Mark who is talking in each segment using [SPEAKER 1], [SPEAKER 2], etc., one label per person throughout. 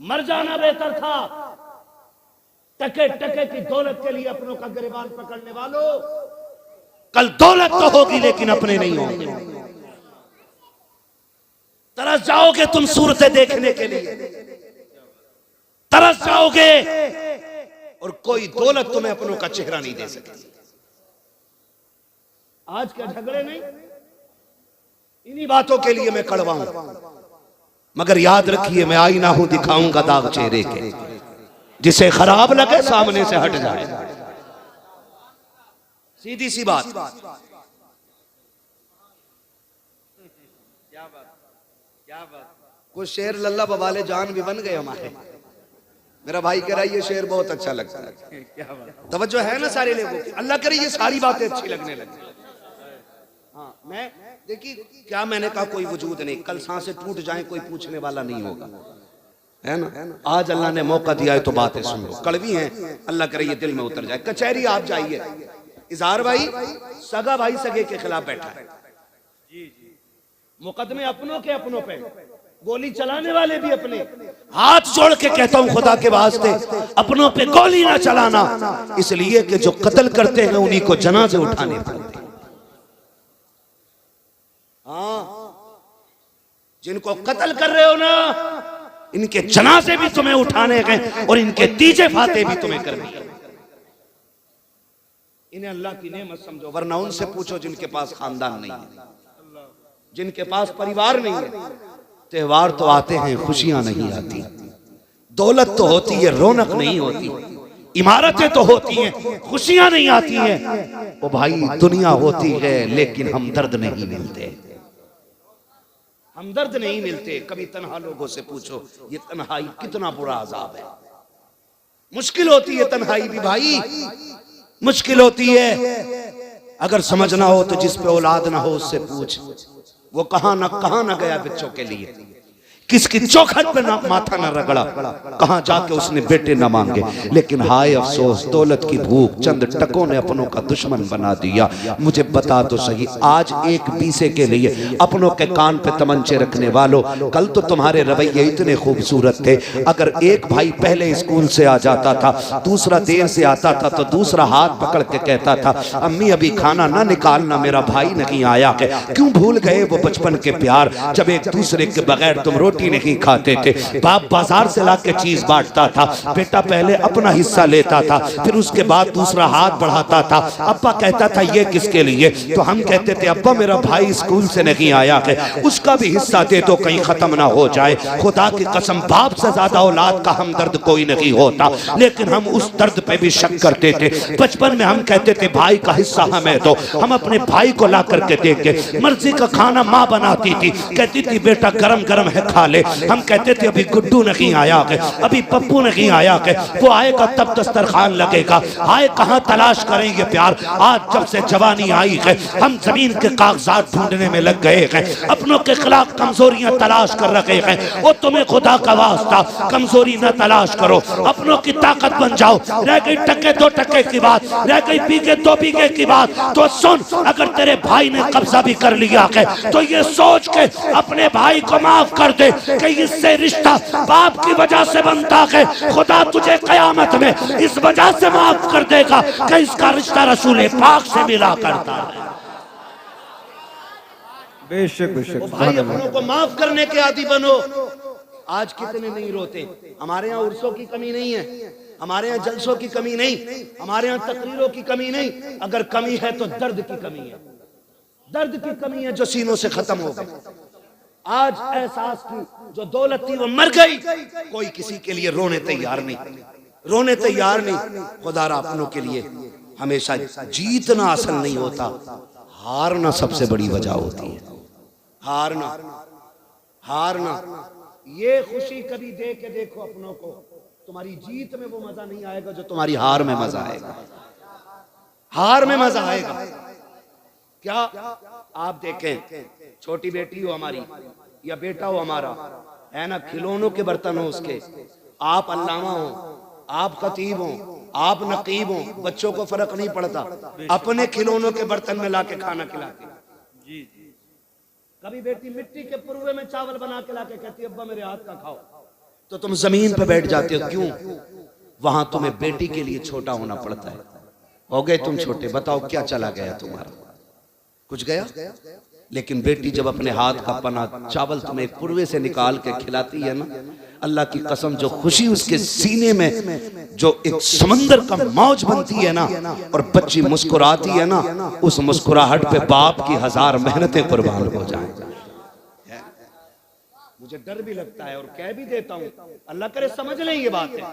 [SPEAKER 1] मर जाना बेहतर था। टके टके की दौलत के लिए अपनों का गिरबान पकड़ने वालों, कल दौलत तो होगी लेकिन अपने नहीं होंगे। तरस जाओगे तुम सूरतें देखने के लिए, तरस जाओगे और कोई दौलत तुम्हें अपनों का चेहरा नहीं दे सकेगी। आज के झगड़े नहीं, इन्हीं बातों के लिए मैं कड़वा हूं। मगर याद रखिए, मैं आईना हूं, दिखाऊंगा दाग चेहरे के, जिसे खराब लगे सामने से हट जाए। सीधी सी बात। क्या बात। कुछ शेर लल्ला बवाले जान भी बन गए हमारे। मेरा भाई कह रहा है ये शेर बहुत अच्छा लगता है। क्या बात। तवज्जो है ना सारे लोगों की। अल्लाह करे ये सारी बातें अच्छी लगने लगी। हाँ, मैं देखिए क्या मैंने कहा, कोई वजूद नहीं, कल सांसें टूट जाएं कोई पूछने वाला नहीं होगा, है ना। आज अल्लाह ने मौका दिया है तो बातें सुन लो। कड़वी हैं, अल्लाह करे ये दिल में उतर जाए। कचहरी आप जाइए, इजहार भाई सगा भाई सगे के खिलाफ बैठा है, मुकदमे अपनों के अपनों पे, गोली चलाने वाले भी अपने। हाथ जोड़ के कहता हूं खुदा के वास्ते, अपनों पे गोली ना चलाना, इसलिए कि जो कत्ल करते हैं उन्हीं को जनाजे उठाने पड़ते हैं। हाँ, जिनको कत्ल कर रहे हो ना, इनके जनाजे भी तुम्हें उठाने हैं और इनके तीजे फाते भी तुम्हें करने हैं। इन्हें अल्लाह की नेमत समझो, वरना उनसे पूछो जिनके पास खानदान नहीं है, जिनके पास परिवार नहीं है। त्योहार तो आते हैं, खुशियां नहीं आती। दौलत तो होती है, रौनक नहीं होती। इमारतें तो होती हैं, खुशियां नहीं आती हैं। ओ भाई, दुनिया होती है लेकिन हमदर्द नहीं मिलते, हमदर्द नहीं मिलते। कभी तन्हा लोगों से पूछो ये तन्हाई कितना बुरा अजाब है। मुश्किल होती है तन्हाई भी भाई, मुश्किल होती है। अगर समझना हो तो जिस पे औलाद ना हो उससे पूछ, वो कहां ना गया बच्चों के लिए, किसकी चौखट पे ना माथा ना रगड़ा, कहां जाके उसने बेटे ना मांगे। लेकिन हाय अफसोस, दौलत की भूख चंद टकों ने अपनों का दुश्मन बना दिया। मुझे बता तो सही, आज एक बीसे के लिए अपनों के कान पे तमंचे रखने वालों, कल तो तुम्हारे रवैये इतने खूबसूरत थे। अगर एक भाई पहले स्कूल से आ जाता था, दूसरा देर से आता था, तो दूसरा हाथ पकड़ के कहता था अम्मी अभी खाना ना निकालना, मेरा भाई नहीं आया है। क्यों भूल गए वो बचपन के प्यार, जब एक दूसरे के बगैर तुम रोटी नहीं खाते थे। बाप बाजार से लाके चीज बांटता था, बेटा पहले अपना हिस्सा लेता था, फिर उसके बाद दूसरा हाथ बढ़ाता था। अब्बा कहता था ये किसके लिए, तो हम कहते थे अब्बा मेरा भाई स्कूल से नहीं आया है, उसका भी हिस्सा दे दो कहीं खत्म ना हो जाए। खुदा की कसम, बाप से ज्यादा औलाद का हमदर्द कोई नहीं होता, लेकिन हम उस दर्द पे भी शक करते थे। बचपन में हम कहते थे भाई का हिस्सा हमें दो, हम अपने भाई को ला करके देंगे। मर्जी का खाना माँ बनाती थी, कहती थी बेटा गरम गरम है खा ले। हम कहते थे अभी गुड्डू नहीं आया है, अभी पप्पू नहीं आया है, वो आएगा तब दस्तरखान लगेगा। आए कहाँ तलाश करेंगे प्यार। आज जब से जवानी आई है, हम जमीन के कागजात ढूंढने में लग गए हैं, अपनों के खिलाफ कमजोरियां तलाश कर रहे हैं। वो तुम्हें खुदा का वास्ता कमजोरी न तलाश करो, अपनों की ताकत बन जाओ। रह गई टके दो टके की बात, रह गई बीघे दो बीघे की बात, तो सुन, अगर तेरे भाई ने कब्जा भी कर लिया है तो ये सोच के अपने भाई को माफ कर दे कि इससे रिश्ता बाप की वजह से बनता है। खुदा तुझे कयामत में इस वजह से माफ कर देगा कि इसका रिश्ता रसूल पाक से मिला करता है।
[SPEAKER 2] बेशक बेशक।
[SPEAKER 1] भाई अपनों को माफ करने के आदी बनो। आज कितने नहीं रोते। हमारे यहाँ उर्सों की कमी नहीं है, हमारे यहाँ जलसों की कमी नहीं, हमारे यहाँ तकरीरों की कमी नहीं। अगर कमी है तो दर्द की कमी है, दर्द की कमी है जो सीनों से खत्म हो गई। आज एहसास की जो दौलत थी वो मर गई, कोई किसी के लिए रोने तैयार नहीं, रोने तैयार नहीं। खुदारा अपनों के लिए हमेशा जीतना असल नहीं होता, हारना सबसे बड़ी वजह होती है। हारना, हारना। ये खुशी कभी दे के देखो अपनों को, तुम्हारी जीत में वो मजा नहीं आएगा जो तुम्हारी हार में मजा आएगा। हार में मजा आएगा। क्या आप देखें, छोटी बेटी हो हमारी या बेटा हो हमारा, है ना, खिलौनों के बर्तन हो उसके, आप अल्लामा हो, आप खतीब हो, आप नकीब हो, बच्चों को फर्क नहीं पड़ता, अपने खिलौनों के बर्तन में लाके खाना खिलाते। जी जी। कभी बेटी मिट्टी के पुरवे में चावल बना के लाके कहती है अब्बा मेरे हाथ का खाओ, तो तुम जमीन पे बैठ जाते हो, क्यों? वहां तुम्हें बेटी के लिए छोटा होना पड़ता है। हो गए तुम छोटे, बताओ क्या चला गया तुम्हारा? कुछ गया? लेकिन बेटी जब अपने हाथ का पना चावल तुम्हें पुरवे से निकाल के खिलाती है ना, अल्लाह की कसम जो खुशी उसके सीने में जो एक समंदर का मौज बनती है ना, और बच्ची मुस्कुराती है ना, उस मुस्कुराहट पे बाप की 1000 मेहनतें कुर्बान हो जाएं। मुझे डर भी लगता है और कह भी देता हूँ, अल्लाह करे समझ लें ये बात है।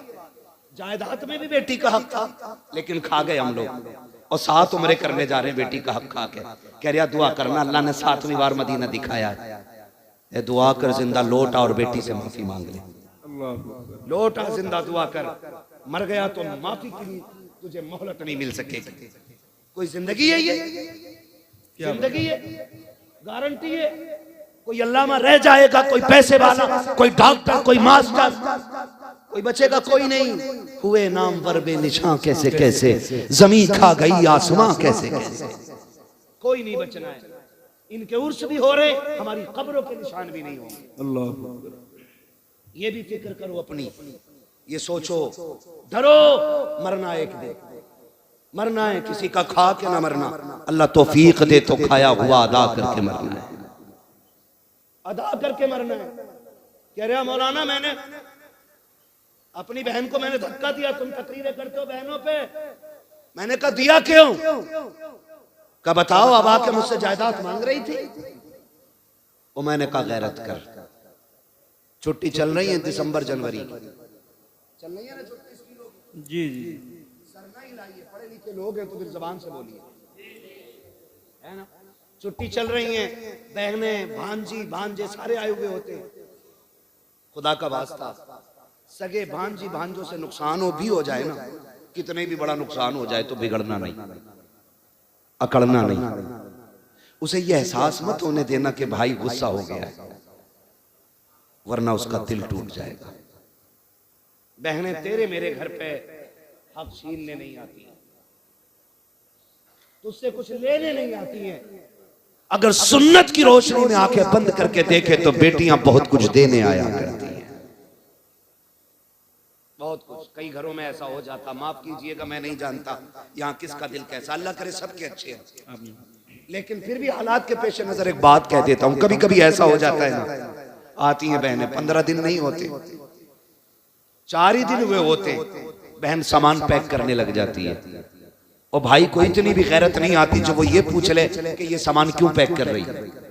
[SPEAKER 1] जायदाद में भी बेटी का हक था, लेकिन खा गए हम लोग, और 7 उम्रें करने जा रहे हैं बेटी का हक खा के। कह रहा दुआ करना, अल्लाह ने 7वीं बार मदीना दिखाया है, दुआ कर जिंदा लौट आ और बेटी से माफी मांग ले। लौट आ जिंदा, दुआ कर, मर गया तो माफी के लिए तुझे मोहलत नहीं मिल सकेगी। कोई जिंदगी है ये? जिंदगी है? गारंटी है? कोई अल्लाह में रह जाएगा, कोई पैसे वाला, कोई डॉक्टर, कोई मास्टर, कोई बचेगा? कोई नहीं। हुए नाम पर बेनिशां कैसे कैसे, जमीन खा गई आसमां कैसे कैसे, कोई नहीं बचना है। इनके उर्स भी हो रहे, हमारी कब्रों के निशान भी नहीं होंगे। अल्लाह, ये भी फिक्र करो अपनी, ये सोचो, डरो, मरना एक दिन, मरना है, किसी का खा के ना मरना। अल्लाह तौफीक दे तो खाया हुआ अदा करके मरना है, अदा करके मरना है। कह रहा मौलाना मैंने अपनी बहन को मैंने धक्का दिया, तुम तकरीरें करते हो बहनों पे। मैंने कहा दिया क्यों? कहा बताओ, अब आके मुझसे जायदाद मांग रही थी। वो मैंने कहा गैरत कर, छुट्टी चल रही है दिसंबर जनवरी चल रही है ना छुट्टी इसकी लोग जी जी सरना ही लाइए, पढ़े लिखे लोग हैं तो फिर जबान से बोलिए, है ना। छुट्टी चल रही है, बहनें भांजी भांजे सारे आए हुए होते हैं। खुदा का वास्ता, सगे भांजी भांजों से नुकसान हो भी हो जाए ना, कितने भी बड़ा नुकसान हो जाए तो बिगड़ना नहीं, अकड़ना नहीं। उसे यह एहसास मत होने देना कि भाई गुस्सा हो गया है, वरना उसका दिल टूट जाएगा। बहनें तेरे मेरे घर पे हक छीनने नहीं आती, तुझसे कुछ लेने नहीं आती हैं। अगर सुन्नत की रोशनी में आंखें बंद करके देखे तो बेटियां बहुत कुछ देने आया करती हैं, बहुत कुछ। कई घरों में ऐसा हो जाता, माफ कीजिएगा मैं नहीं जानता यहाँ किसका दिल कैसा, अल्लाह करे सबके अच्छे हैं, लेकिन फिर भी हालात के पेश नजर एक बात कह देता हूँ, कभी कभी ऐसा हो जाता है ना, आती हैं बहनें, 15 दिन नहीं होते, 4 ही दिन हुए होते, बहन सामान पैक करने लग जाती है, और भाई को इतनी भी गैरत नहीं आती जो वो ये पूछ ले कि ये सामान क्यों पैक कर रही है।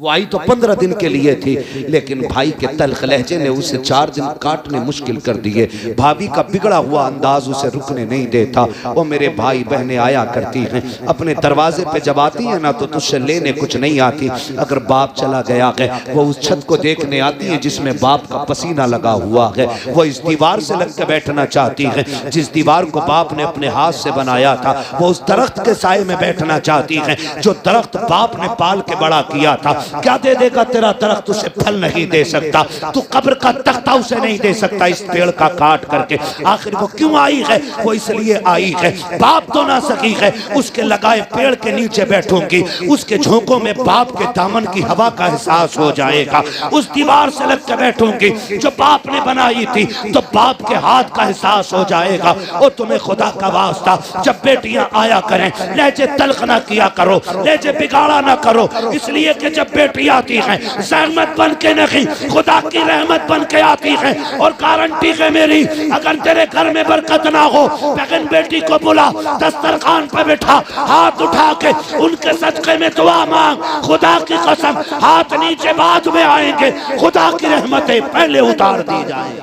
[SPEAKER 1] वो आई तो 15 दिन के लिए थी, लेकिन भाई के तल्ख लहजे ने उसे 4 दिन काटने मुश्किल कर दिए। भाभी का बिगड़ा हुआ अंदाज उसे रुकने नहीं देता। वो मेरे भाई बहनें आया करती हैं, अपने दरवाजे पे जब आती है ना तो तुझसे लेने कुछ नहीं आती। अगर बाप चला गया है, वो उस छत को देखने आती है जिसमें बाप का पसीना लगा हुआ है। वो इस दीवार से लग के बैठना चाहती है जिस दीवार को बाप ने अपने हाथ से बनाया था। वो उस दरख्त के साए में बैठना चाहती है जो दरख्त बाप ने पाल के बड़ा किया था। क्या दे देगा तेरा दरख्त? उसे फल नहीं दे सकता, तू कब्र का तख्ता उसे नहीं दे सकता इस पेड़ का काट करके। आखिर वो क्यों आई है? वो इसलिए आई है, बाप तो ना सकी है, उसके लगाए पेड़ के नीचे बैठूंगी, उसके झोंकों में बाप के दामन की हवा का एहसास हो जाएगा। उस दीवार से लग के बैठूंगी जो बाप ने बनाई थी, तो बाप के हाथ का एहसास हो जाएगा। और तुम्हें खुदा का वास्ता, जब बेटियां आया करें लहजे तल्ख ना किया करो, लहजे बिगाड़ा ना करो, इसलिए कि जब बेटी आती है सहमत बन के नहीं, खुदा की रहमत बन के आती है। और गारंटी है मेरी, अगर तेरे घर में बरकत ना हो, बहन बेटी को बुला, दस्तरखान पर बैठा, हाथ उठा के उनके सदके में दुआ मांग। खुदा की कसम, हाथ नीचे बाद में आएंगे, खुदा की रहमतें पहले उतार दी जाएंगी।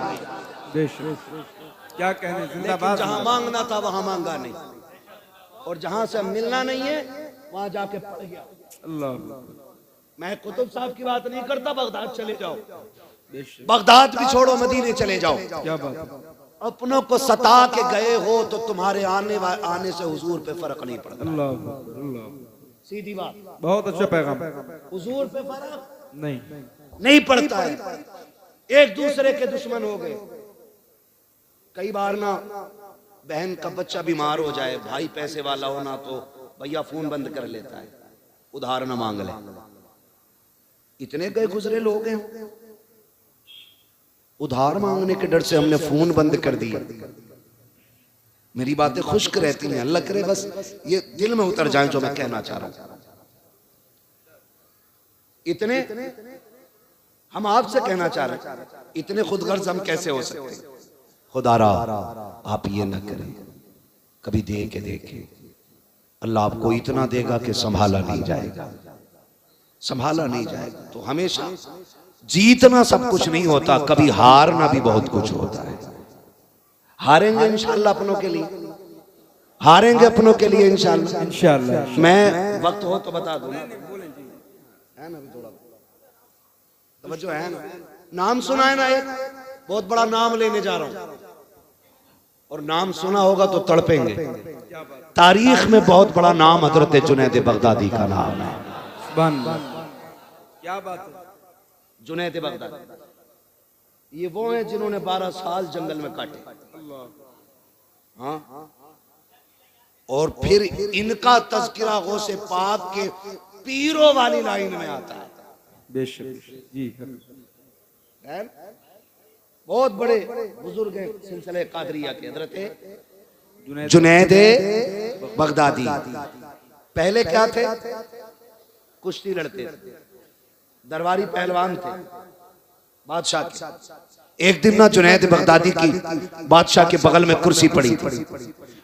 [SPEAKER 2] क्या कहने, जिंदाबाद।
[SPEAKER 1] जहां मांगना था वहां मांगा नहीं, और जहां से मिलना नहीं है वहां जाके पड़ गया।
[SPEAKER 2] अल्लाह,
[SPEAKER 1] मैं कुतुब साहब की बात नहीं करता, बगदाद चले जाओ, बगदाद भी छोड़ो, मदीने चले जाओ।
[SPEAKER 2] क्या बात,
[SPEAKER 1] अपनों को सता के गए हो तो तुम्हारे आने से हुजूर पे फर्क नहीं पड़ता।
[SPEAKER 2] अल्लाह अल्लाह,
[SPEAKER 1] सीधी बात,
[SPEAKER 2] बहुत अच्छा पैगाम।
[SPEAKER 1] हुजूर पे फर्क
[SPEAKER 2] नहीं
[SPEAKER 1] पड़ता है। एक दूसरे के दुश्मन हो गए। कई बार ना बहन का बच्चा बीमार हो जाए, भाई पैसे वाला हो ना तो भैया फोन बंद कर लेता है, उधार न मांग ले। इतने गए गुजरे लोग हैं, उधार मांगने के डर से हमने फोन बंद कर दिया। मेरी बातें खुश्क रहती हैं, अल्लाह करे बस ये दिल में उतर जाए जो मैं कहना चाह रहा हूं। इतने हम आपसे कहना चाह रहे हैं, इतने खुदगर्ज हम कैसे हो सकते हैं? खुदारा आप ये ना करें, कभी दे के देखें, अल्लाह आपको इतना देगा कि संभाला नहीं जाएगा, संभाला नहीं जाएगा। तो हमेशा जीतना सब कुछ नहीं होता, कभी हारना भी बहुत कुछ होता है। हारेंगे इंशाल्लाह अपनों के लिए, हारेंगे अपनों के लिए इंशाल्लाह।
[SPEAKER 2] इंशाल्लाह।
[SPEAKER 1] मैं वक्त हो तो बता दूं, है ना? थोड़ा तवज्जो है ना? नाम सुना है ना, एक बहुत बड़ा नाम लेने जा रहा हूं, और नाम सुना होगा तो तड़पेंगे। तारीख में बहुत बड़ा नाम हजरत जुनैद बगदादी का नाम है।
[SPEAKER 2] क्या बात है?
[SPEAKER 1] जुनैद बगदादी ये वो हैं जिन्होंने 12 साल जंगल में काटे। हाँ, और फिर इनका तज़किरा गौसे पाक के पीरों वाली लाइन में आता है।
[SPEAKER 2] बेशक जी।
[SPEAKER 1] बहुत बड़े बुजुर्ग हैं सिलसिले कादरिया के, हजरत जुनैद बगदादी। पहले क्या थे? कुश्ती लड़ते थे, दरबारी पहलवान थे बादशाह के। एक दिन ना जुनैद बगदादी की बादशाह के बगल में कुर्सी पड़ी थी।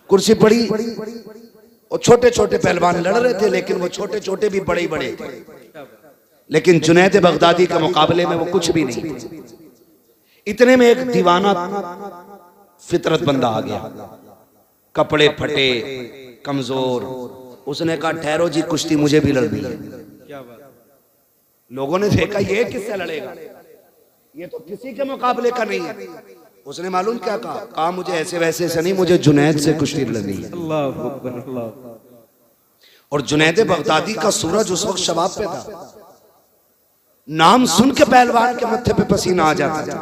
[SPEAKER 1] कुर्सी पड़ी और छोटे छोटे पहलवान लड़ रहे थे, लेकिन वो छोटे छोटे भी बड़े बड़े थे, लेकिन जुनैद बगदादी के मुकाबले में वो कुछ भी नहीं थे। इतने में एक दीवाना फितरत बंदा आ गया, कपड़े फटे, कमजोर। उसने कहा ठहरो जी, कुश्ती मुझे भी लड़नी है। लोगों ने देखा ये किससे लड़ेगा, ये तो किसी के मुकाबले का नहीं है। उसने मालूम क्या कहा? कहा मुझे ऐसे वैसे से नहीं, मुझे जुनैद से कुश्ती लड़नी है।
[SPEAKER 2] अल्लाह अकबर, अल्लाह।
[SPEAKER 1] और जुनैद बगदादी का सूरज उस वक्त शबाब पे था। नाम सुन के पहलवान के मत्थे पे पसीना आ जाता था।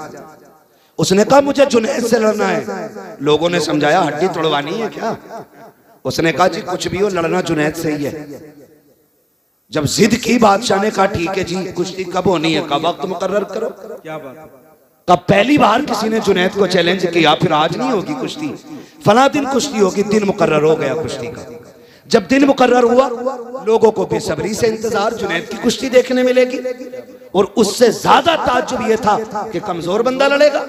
[SPEAKER 1] उसने कहा मुझे जुनैद से लड़ना है। लोगों ने समझाया हड्डी तोड़वानी है क्या? उसने कहा जी कुछ भी हो, लड़ना जुनैद से ही है। जब जिद की बादशाह ने कहा ठीक है जी, कुश्ती कब होनी है? का वक्त मुकर्रर करो।
[SPEAKER 2] क्या बात है?
[SPEAKER 1] कब पहली बार किसी ने जुनैद को चैलेंज किया, फिर आज नहीं होगी कुश्ती, फला दिन कुश्ती होगी। दिन मुकर्रर हो गया कुश्ती का। जब दिन मुकर्रर हुआ, लोगों को बेसब्री से इंतजार, जुनैद की कुश्ती देखने मिलेगी। और उससे ज्यादा ताज्जुब यह था कि कमजोर बंदा लड़ेगा।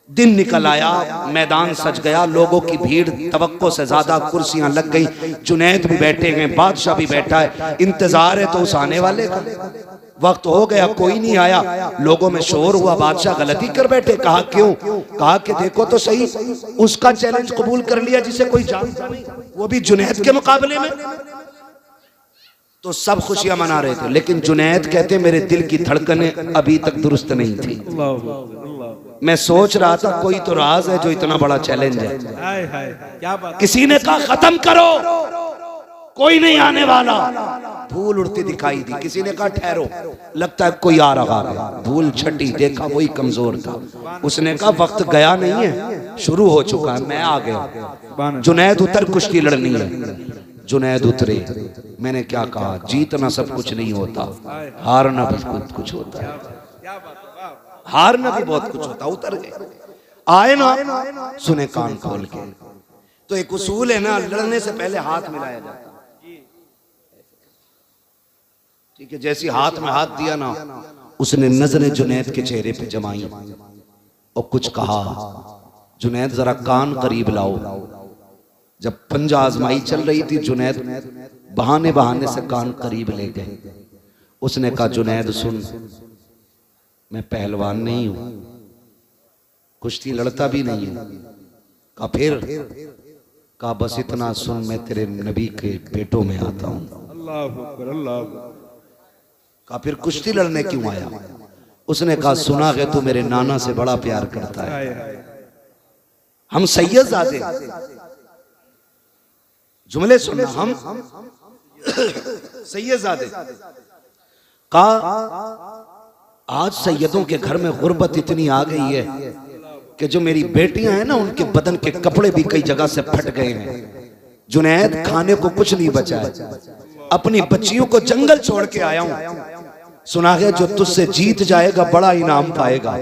[SPEAKER 1] दिन निकल आया, मैदान सज गया, लोगों की भीड़ तवक्को से ज्यादा, कुर्सियां लग गई, जुनैद भी बैठे हैं, बादशाह भी बैठा है, इंतजार है तो उस आने वाले का। वक्त हो गया, कोई नहीं आया, लोगों में शोर हुआ, बादशाह गलती कर बैठे। कहा क्यों? कहा कि देखो तो सही, उसका चैलेंज कबूल कर लिया जिसे कोई जानता नहीं, वो भी जुनैद के मुकाबले में। तो सब खुशियां मना रहे थे, लेकिन जुनैद कहते मेरे दिल की धड़कनें अभी तक दुरुस्त नहीं थी। मैं सोच रहा था कोई तो राज है जो इतना बड़ा चैलेंज है।
[SPEAKER 2] हाय हाय, क्या बात।
[SPEAKER 1] किसी ने कहा खत्म करो, कोई नहीं आने वाला। धूल उड़ती दिखाई दी। किसी ने कहा ठहरो, लगता है कोई आ रहा है। धूल छटी, देखा वही कमजोर था। उसने कहा वक्त गया नहीं है, शुरू हो चुका है, मैं आ गया। जुनैद उतर, कुश्ती लड़नी है। जुनैद उतरे। मैंने क्या कहा, जीतना सब कुछ नहीं होता, हारना भी बहुत कुछ होता है। हारना भी बहुत कुछ होता। उतर गए, आए ना, सुने कान खोल के। तो एक उसूल है ना, लड़ने से पहले हाथ मिलाया जाता है। ठीक है, जैसी हाथ में हाथ दिया ना, उसने नजरें जुनैद के चेहरे पे जमाई और कुछ कहा, जुनैद जरा कान करीब लाओ। जब पंजा आजमाई चल रही थी, जुनैद बहाने बहाने से कान करीब ले गए। उसने कहा जुनैद सुन, मैं पहलवान नहीं हूं, कुश्ती लड़ता भी नहीं हूं। कहा फिर? कहा बस इतना सुन, मैं तेरे नबी के पेटों में आता हूं।
[SPEAKER 2] अल्लाह अकबर, अल्लाह।
[SPEAKER 1] कहा फिर कुश्ती लड़ने क्यों आया? उसने कहा सुना है तू मेरे नाना से बड़ा प्यार करता है, हम सैयदजादे। जुमले सुनना, हम सैयदजादे। कहा आज सैयदों के घर में गुर्बत इतनी आ गई है कि जो मेरी बेटियां हैं ना, उनके बदन के कपड़े भी कई जगह से फट गए हैं। जुनैद खाने को कुछ नहीं बचा है, अपनी बच्चियों को जंगल छोड़ के आया हूं। सुना है जो तुझसे जीत जाएगा बड़ा इनाम पाएगा।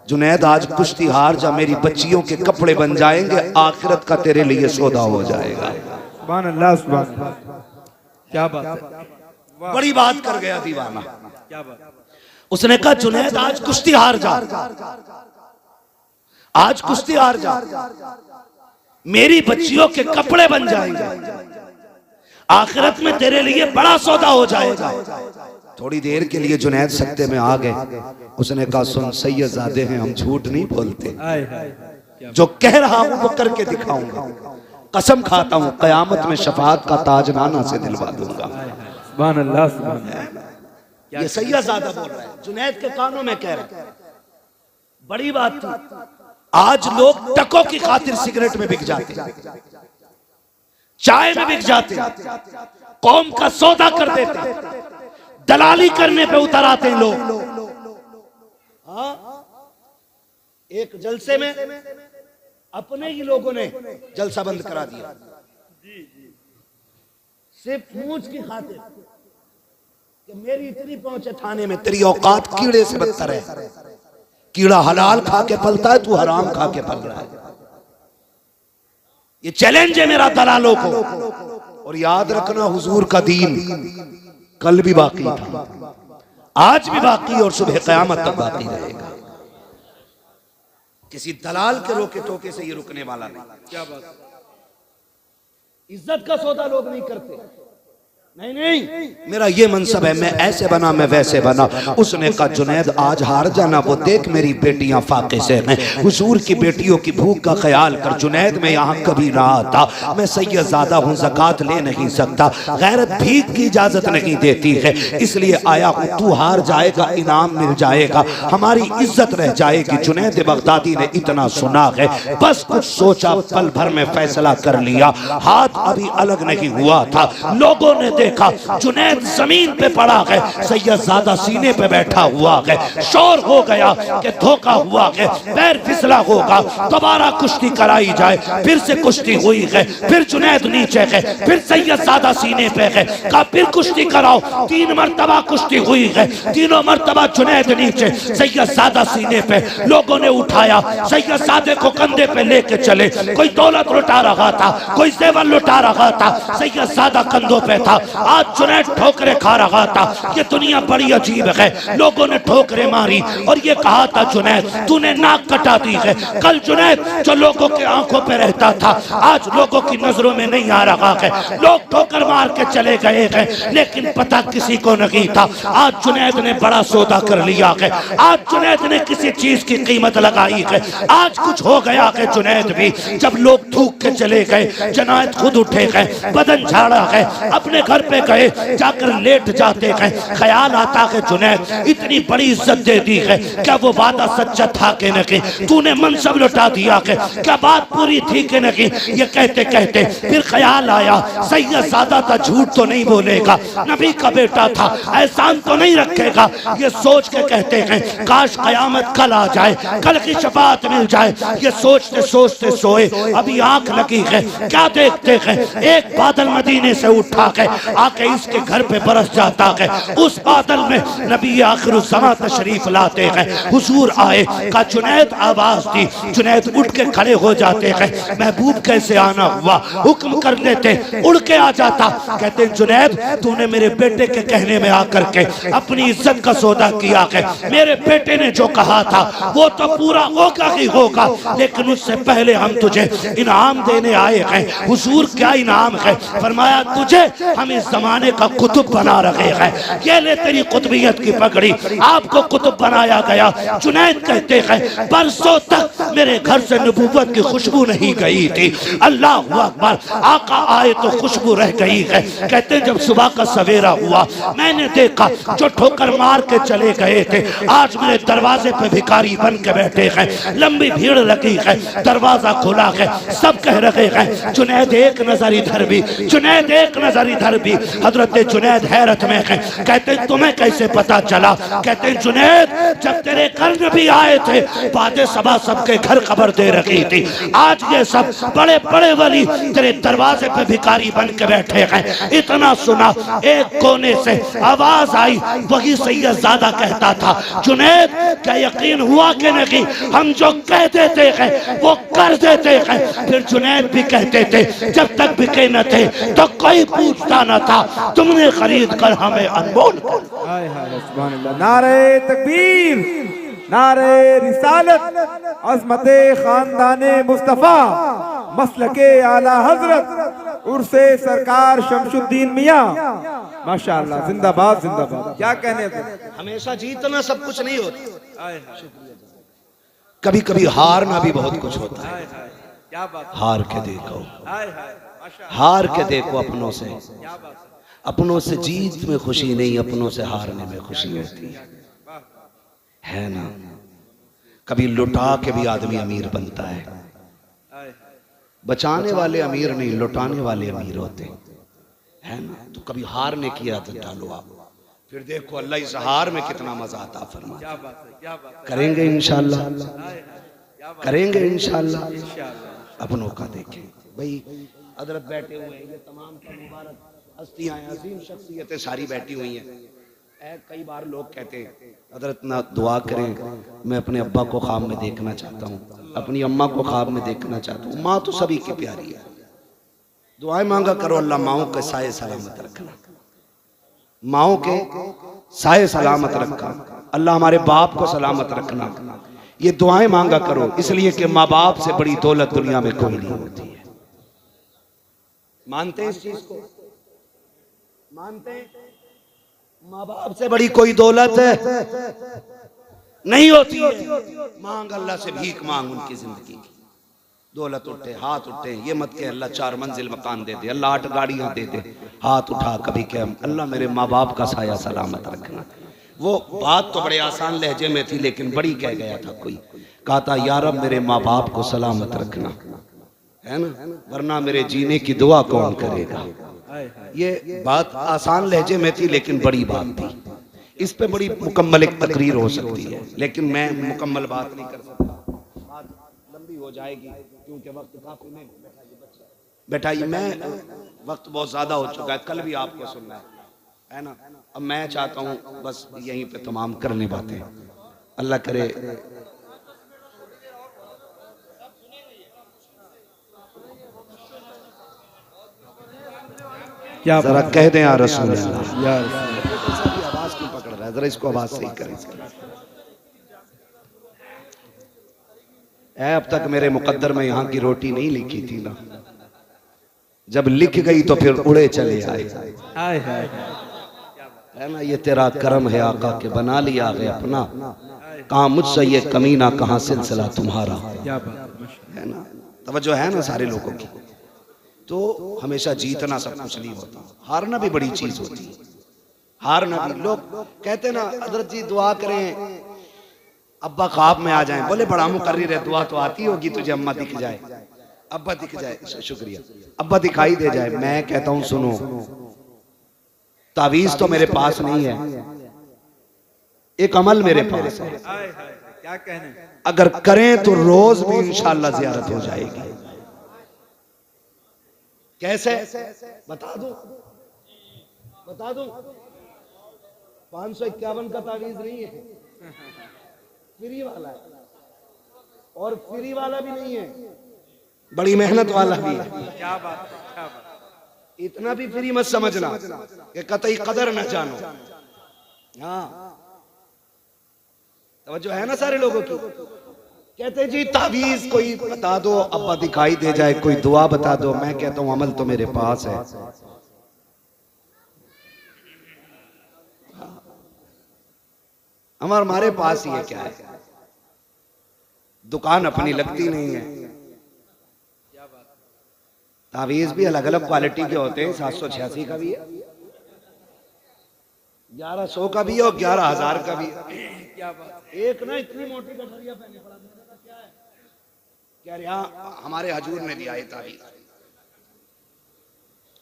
[SPEAKER 1] जुनैद आज कुश्ती हार जा, मेरी बच्चियों के कपड़े बन जाएंगे, आखिरत का तेरे लिए सौदा हो जाएगा।
[SPEAKER 2] सुभान अल्लाह, सुभान अल्लाह। क्या बात है,
[SPEAKER 1] बड़ी बात कर गया दीवाना।
[SPEAKER 2] क्या बात।
[SPEAKER 1] उसने कहा जुनैद आज कुश्ती हार जा, आज कुश्ती हार जा, मेरी बच्चियों के कपड़े बन जाएंगे, आखिरत में तेरे लिए बड़ा सौदा हो जाएगा। थोड़ी देर के लिए जुनैद सकते में आ गए। उसने कहा सुन सैयदजादे हैं, हम झूठ नहीं बोलते, जो कह रहा हूं वो करके दिखाऊंगा। कसम खाता हूं कयामत में शफाअत का ताज नाना से दिलवा दूंगा।
[SPEAKER 2] सुभान अल्लाह, सुभान अल्लाह।
[SPEAKER 1] ये सैयदजादा बोल रहा है, जुनैद के कानों में कह रहा है। बड़ी बात थी। आज लोग टकों की खातिर सिगरेट में बिक जाते, चाय में बिक जाते, कौम का सौदा कर देते, दलाली करने पे उतर आते हैं लोग। हाँ? एक जलसे में अपने ही लोगों ने जलसा बंद करा दिया, सिर्फ मूंछ की खातिर कि मेरी इतनी पहुंच है थाने में, तेरी औकात कीड़े से बदतर है। कीड़ा हलाल खा के पलता है, तू हराम खा के पल रहा है। ये चैलेंज है मेरा दलालों को। और याद रखना हुजूर का दीन कल भी बाकी था, आज भी बाकी और सुबह क़यामत तक बाकी रहेगा। किसी दलाल के रोके टोके से ये रुकने वाला नहीं।
[SPEAKER 2] क्या बात।
[SPEAKER 1] इज्जत का सौदा लोग नहीं करते। नहीं नहीं, मेरा ये मनसब है, मैं ऐसे बना मैं वैसे बना। उसने कहा जुनैद आज हार जाना, वो देख मेरी बेटियां फाके से हैं, हुजूर की बेटियों की भूख का ख्याल कर। जुनैद मैं यहाँ कभी ना आता, मैं सैयदजादा हूँ, ज़कात ले नहीं सकता, गैरत भीख की इजाजत नहीं देती है, इसलिए आया हूँ। तू हार जाएगा, इनाम मिल जाएगा, हमारी इज्जत रह जाएगी। जुनैद बगदादी ने इतना सुना है, बस कुछ सोचा, पल भर में फैसला कर लिया। हाथ अभी अलग नहीं हुआ था, लोगों ने देखा जुनैद जमीन पे पड़ा है, सैयदजादा सीने पे बैठा हुआ है। शोर हो गया कि धोखा हुआ है, पैर फिसला होगा, दोबारा कुश्ती कराई जाए। फिर से कुश्ती हुई है, फिर जुनैद नीचे है, फिर सैयदजादा सीने पे है। कहा फिर कुश्ती कराओ। 3 मरतबा कुश्ती हुई है, तीनों मरतबा जुनैद नीचे, सैयदजादा सीने पे। लोगों ने उठाया, सैयदजादे को कंधे पे लेके चले। कोई दौलत लुटा रहा था, कोई जेवर लुटा रहा था, सैयदजादा कंधों पे था। आज जुनैद ठोकरें खा रहा था। ये दुनिया बड़ी अजीब है, लोगों ने ठोकरें मारी और ये कहा था जुनैद तूने नाक कटा दी है। कल जुनैद जो लोगों के आंखों पे रहता था, आज लोगों की नजरों में नहीं आ रहा है। लोग ठोकर मार के चले गए हैं, लेकिन पता किसी को नहीं था। आज जुनैद ने बड़ा सौदा कर लिया है, आज जुनैद ने किसी चीज की कीमत लगाई है। आज कुछ हो गया है जुनैद भी। जब लोग थूक के चले गए, जुनैद खुद उठे गए, बदन झाड़ा है, अपने घर पे गए, जाकर लेट जाते हैं। ख्याल आता है जुनैद इतनी बड़ी इज्जत दे दी है, क्या वो वादा सच्चा था कि नहीं? तूने मनसब लुटा दिया है, क्या बात पूरी थी कि नहीं? ये कहते कहते फिर ख्याल आया सैयदजादा था, झूठ तो नहीं बोलेगा, नबी का बेटा था, एहसान तो नहीं रखेगा। ये सोच के कहते हैं काश कयामत कल आ जाए, कल की शफाअत मिल जाए। ये सोचते सोचते सोए, अभी आंख लगी है, क्या देखते हैं एक बादल मदीने से उठा है, आके इसके घर पे बरस जाता है। उस बादल में नबी आखिरुज़्ज़मा तशरीफ लाते हैं। हुजूर आए, का जुनैद आवाज दी, जुनैद उठ के खड़े हो जाते हैं। महबूब कैसे आना हुआ, हुक्म कर देते, उड़ के आ जाता। कहते जुनैद तूने मेरे बेटे के कहने में आकर के अपनी इज्जत का सौदा किया है। मेरे बेटे ने जो कहा था वो तो पूरा होगा ही होगा, लेकिन उससे पहले हम तुझे इनाम देने आए हैं। हुजूर क्या इनाम है? फरमाया तुझे हम इस जमाने का कुतुब बना रहे हैं, ये ले तेरी कुतुबियत की पगड़ी, आपको कुतुब बनाया गया। जुनैद कहते हैं बरसों तक मेरे घर से नबूवत की खुशबू नहीं गई थी। अल्लाह अकबर, आका आए तो खुशबू रह गई है। कहते जब सुबह का सवेरा हुआ, मैंने देखा जो ठोकर मार के चले गए थे, आज मेरे दरवाजे पे भिखारी बन के बैठे हैं। लंबी भीड़ लगी है, दरवाजा खुला है, सब कह रहे हैं जुनैद एक नजर इधर भी, जुनैद एक नजर इधर भी। अर्जी। हजरत जुनैद हैरत में है, कहते तुम्हें कैसे पता चला? कहते जुनैद जब तेरे घर नबी आए थे बादे सबा सबके घर खबर दे रखी थी, आज ये सब बड़े बड़े वली तेरे दरवाजे पे भिखारी बन के बैठे हैं। इतना सुना, एक कोने से आवाज आई, वही सैयदजादा कहता था जुनैद क्या यकीन हुआ कि नहीं, हम जो कह देते हैं वो कर देते हैं। फिर जुनैद भी कहते थे जब तक बिके न थे तो कोई पूछता न था, तुमने खरीद कर हमें अनमोल कर।
[SPEAKER 2] नारे तकबीर, नारे रिसालत, अज़मते खानदाने मुस्तफ़ा, मसलके आला हजरत उर्से सरकार शमशुद्दीन मियाँ, माशाअल्लाह, जिंदाबाद जिंदाबाद। क्या कहने थे?
[SPEAKER 1] हमेशा जीतना सब कुछ नहीं होता, कभी कभी हारना भी बहुत कुछ होता है।
[SPEAKER 2] क्या बात,
[SPEAKER 1] हार के देखो, हार के देखो अपनों से। अपनों से जीत में खुशी नहीं, अपनों से हारने में खुशी होती है ना। कभी लुटा के भी आदमी अमीर बनता है। बचाने वाले अमीर नहीं, लुटाने वाले अमीर होते है ना। तो कभी हारने की आदत डालो आप, फिर देखो अल्लाह इस हार में कितना मजा आता फरमाता। करेंगे इंशाल्लाह, करेंगे इंशाल्लाह। अपनों का देखें भाई, हजरत बैठे हुए हैं, ये तमाम का मुबारक हस्तियां अजीम शख्सियतें सारी बैठी हुई हैं। कई बार लोग कहते हैं हजरत ना दुआ करें, मैं अपने अब्बा को ख्वाब में देखना चाहता हूँ, अपनी अम्मा को ख्वाब में देखना चाहता हूँ। माँ तो सभी की प्यारी है, दुआएं मांगा करो, अल्लाह माओ के साए सलामत रखना, माओ के साए सलामत रखा, अल्लाह हमारे बाप को सलामत रखना। ये दुआएं मांगा करो, इसलिए कि माँ बाप से बड़ी दौलत दुनिया में कोई नहीं होती है। मानते हैं इस चीज को? मानते हैं? माँ बाप से बड़ी कोई दौलत नहीं होती है। मांग अल्लाह से, भीख मांग उनकी जिंदगी की। दौलत उठे, हाथ उठे, ये मत के अल्लाह 4 मंजिल मकान दे दे, अल्लाह 8 गाड़ियां दे दे, हाथ उठा कभी कह अल्लाह मेरे माँ बाप का साया सलामत रखना। वो बात तो बड़े आसान लहजे में थी, लेकिन बड़ी कह गया था कोई, कहा था या रब मेरे माँ बाप को सलामत रखना, है ना, वरना मेरे जीने की दुआ कौन करेगा। ये बात आसान लहजे में थी, लेकिन बड़ी बात थी। इस पे बड़ी मुकम्मल एक तकरीर हो सकती है, लेकिन मैं मुकम्मल बात नहीं कर सकता, बात लंबी हो जाएगी क्योंकि वक्त काफी नहीं। बैठाइए, मैं वक्त बहुत ज्यादा हो चुका है, कल भी आपको सुनना है ना। अब मैं चाहता हूँ बस यहीं पे तमाम करने बातें, अल्लाह करे।
[SPEAKER 2] क्या
[SPEAKER 1] जरा कह दें यार रसूल अल्लाह।
[SPEAKER 2] यार
[SPEAKER 1] आवाज क्यों पकड़ रहा है, जरा इसको आवाज सही करें। अब तक मेरे मुकद्दर में यहाँ की रोटी नहीं लिखी थी ना, जब लिख गई तो फिर उड़े चले आए, है ना। ये तेरा करम है आका के बना लिया है अपना, कहाँ मुझसे ये कमीना, कहाँ सिलसिला तुम्हारा, है ना। तवज्जो है ना सारे लोगों की। तो हमेशा जीतना सब कुछ नहीं होता, हारना भी बड़ी चीज होती है। हारना भी, लोग कहते ना हजरत जी दुआ करें अब्बा ख्वाब में आ जाएं, बोले बड़ा मुकर्रिर है, दुआ तो आती होगी तुझे, अम्मा दिख जाए, अब्बा दिख जाए, शुक्रिया, अब्बा दिखाई दे जाए। मैं कहता हूं सुनो, तावीज तो मेरे पास नहीं है, एक अमल मेरे पास है।
[SPEAKER 2] क्या कहने,
[SPEAKER 1] अगर करें तो रोज भी इंशाअल्लाह ज़ियारत हो जाएगी। कैसे बता दो, बता दो। 551 का तावीज नहीं है, फ्री वाला है, और फ्री वाला भी नहीं है, बड़ी मेहनत वाला भी है।
[SPEAKER 2] क्या बात है, क्या बात।
[SPEAKER 1] इतना भी फ्री मत समझना कि कतई कदर न जानो। हाँ, तवज्जो है ना सारे लोगों की। कहते जी तावीज कोई बता दो, अब्बा दिखाई दे जाए, कोई दुआ बता दो। मैं कहता हूं अमल तो मेरे पास है। हमारे पास ही है, क्या है, दुकान अपनी लगती नहीं है। तावीज भी अलग अलग क्वालिटी के होते हैं, 786 का भी है, 1100 का भी है और 11,000 का भी है।
[SPEAKER 2] क्या बात,
[SPEAKER 1] एक ना इतनी मोटी गठरिया पहने पड़ा, क्या है, क्या यहाँ हमारे हजूर ने दिया है तावीज।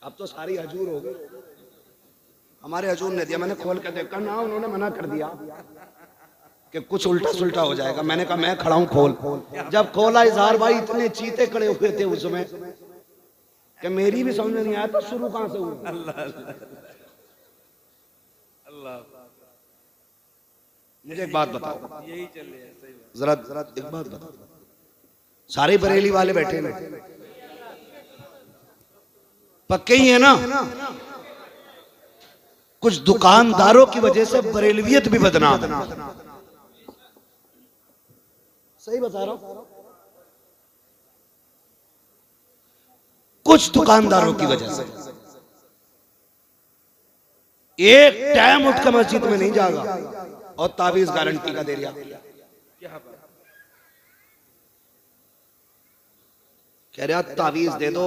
[SPEAKER 1] अब तो सारी हजूर हो गई, हमारे हजूर ने दिया, मैंने खोल कर देखा ना, उन्होंने मना कर दिया कि कुछ उल्टा सुल्टा हो जाएगा। मैंने कहा मैं खड़ा हूं, खोल। जब खोला इजहार भाई इतने चीते खड़े हुए थे उसमें कि मेरी भी समझ में नहीं आया था शुरू कहां से हुआ।
[SPEAKER 2] अल्लाह
[SPEAKER 1] मुझे एक बात बताओ,
[SPEAKER 2] यही चल रहा है, सही बात।
[SPEAKER 1] जरा एक बात बताओ, सारे बरेली वाले बैठे हैं, पक्के ही है ना? कुछ दुकानदारों की वजह से बरेलवियत भी बदनाम है। सही बता रहा हूं? कुछ दुकानदारों की वजह से एक टाइम उठ कर मस्जिद में नहीं जाएगा और तावीज गारंटी का दे दिया।
[SPEAKER 2] क्या बात।
[SPEAKER 1] कह रहा तावीज दे दो।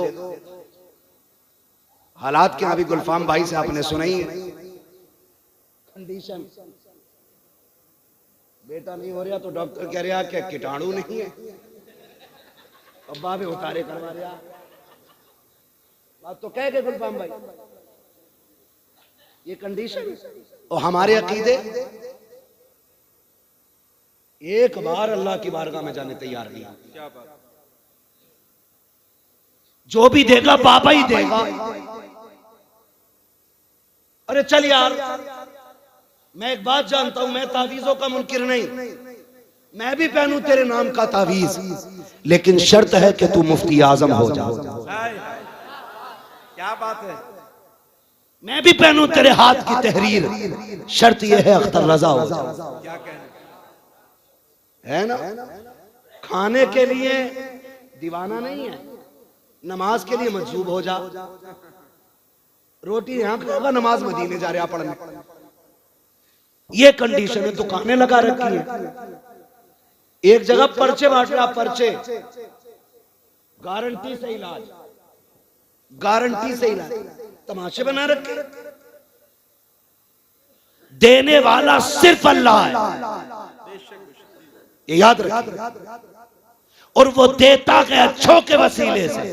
[SPEAKER 1] हालात क्या अभी गुलफाम भाई से आपने सुना ही है। कंडीशन बेटा नहीं हो रहा तो डॉक्टर कह रहा क्या कीटाणु नहीं है, अब्बा भी उतारे करवा रहा। बात तो कह गए गुलफाम भाई, ये कंडीशन। और हमारे अकीदे एक बार अल्लाह की बारगाह में जाने तैयार नहीं।
[SPEAKER 2] क्या बात।
[SPEAKER 1] जो भी देगा बाबा ही देगा। अरे चल यार, मैं एक बात जानता हूं, मैं तावीजों का मुनकिर नहीं, मैं भी पहनूं तेरे नाम का तावीज, लेकिन शर्त है कि तू मुफ्ती आजम हो जा।
[SPEAKER 2] क्या बात है।
[SPEAKER 1] मैं भी पहनूं तेरे हाथ की तहरीर, शर्त यह है अख्तर रजा हो जा।
[SPEAKER 2] क्या कहना
[SPEAKER 1] है ना? खाने के लिए दीवाना नहीं है, नमाज के लिए मजबूर हो जा। रोटी यहां खाएगा, नमाज मदीने जा रहा पढ़ने। ये कंडीशन है। दुकानें लगा रखी है, एक जगह पर्चे बांट रहा, पर्चे गारंटी से इलाज, गारंटी से इलाज, तमाशे बना रखे। देने वाला सिर्फ अल्लाह है, ये याद रखिए। और वो देता है अच्छों के वसीले से,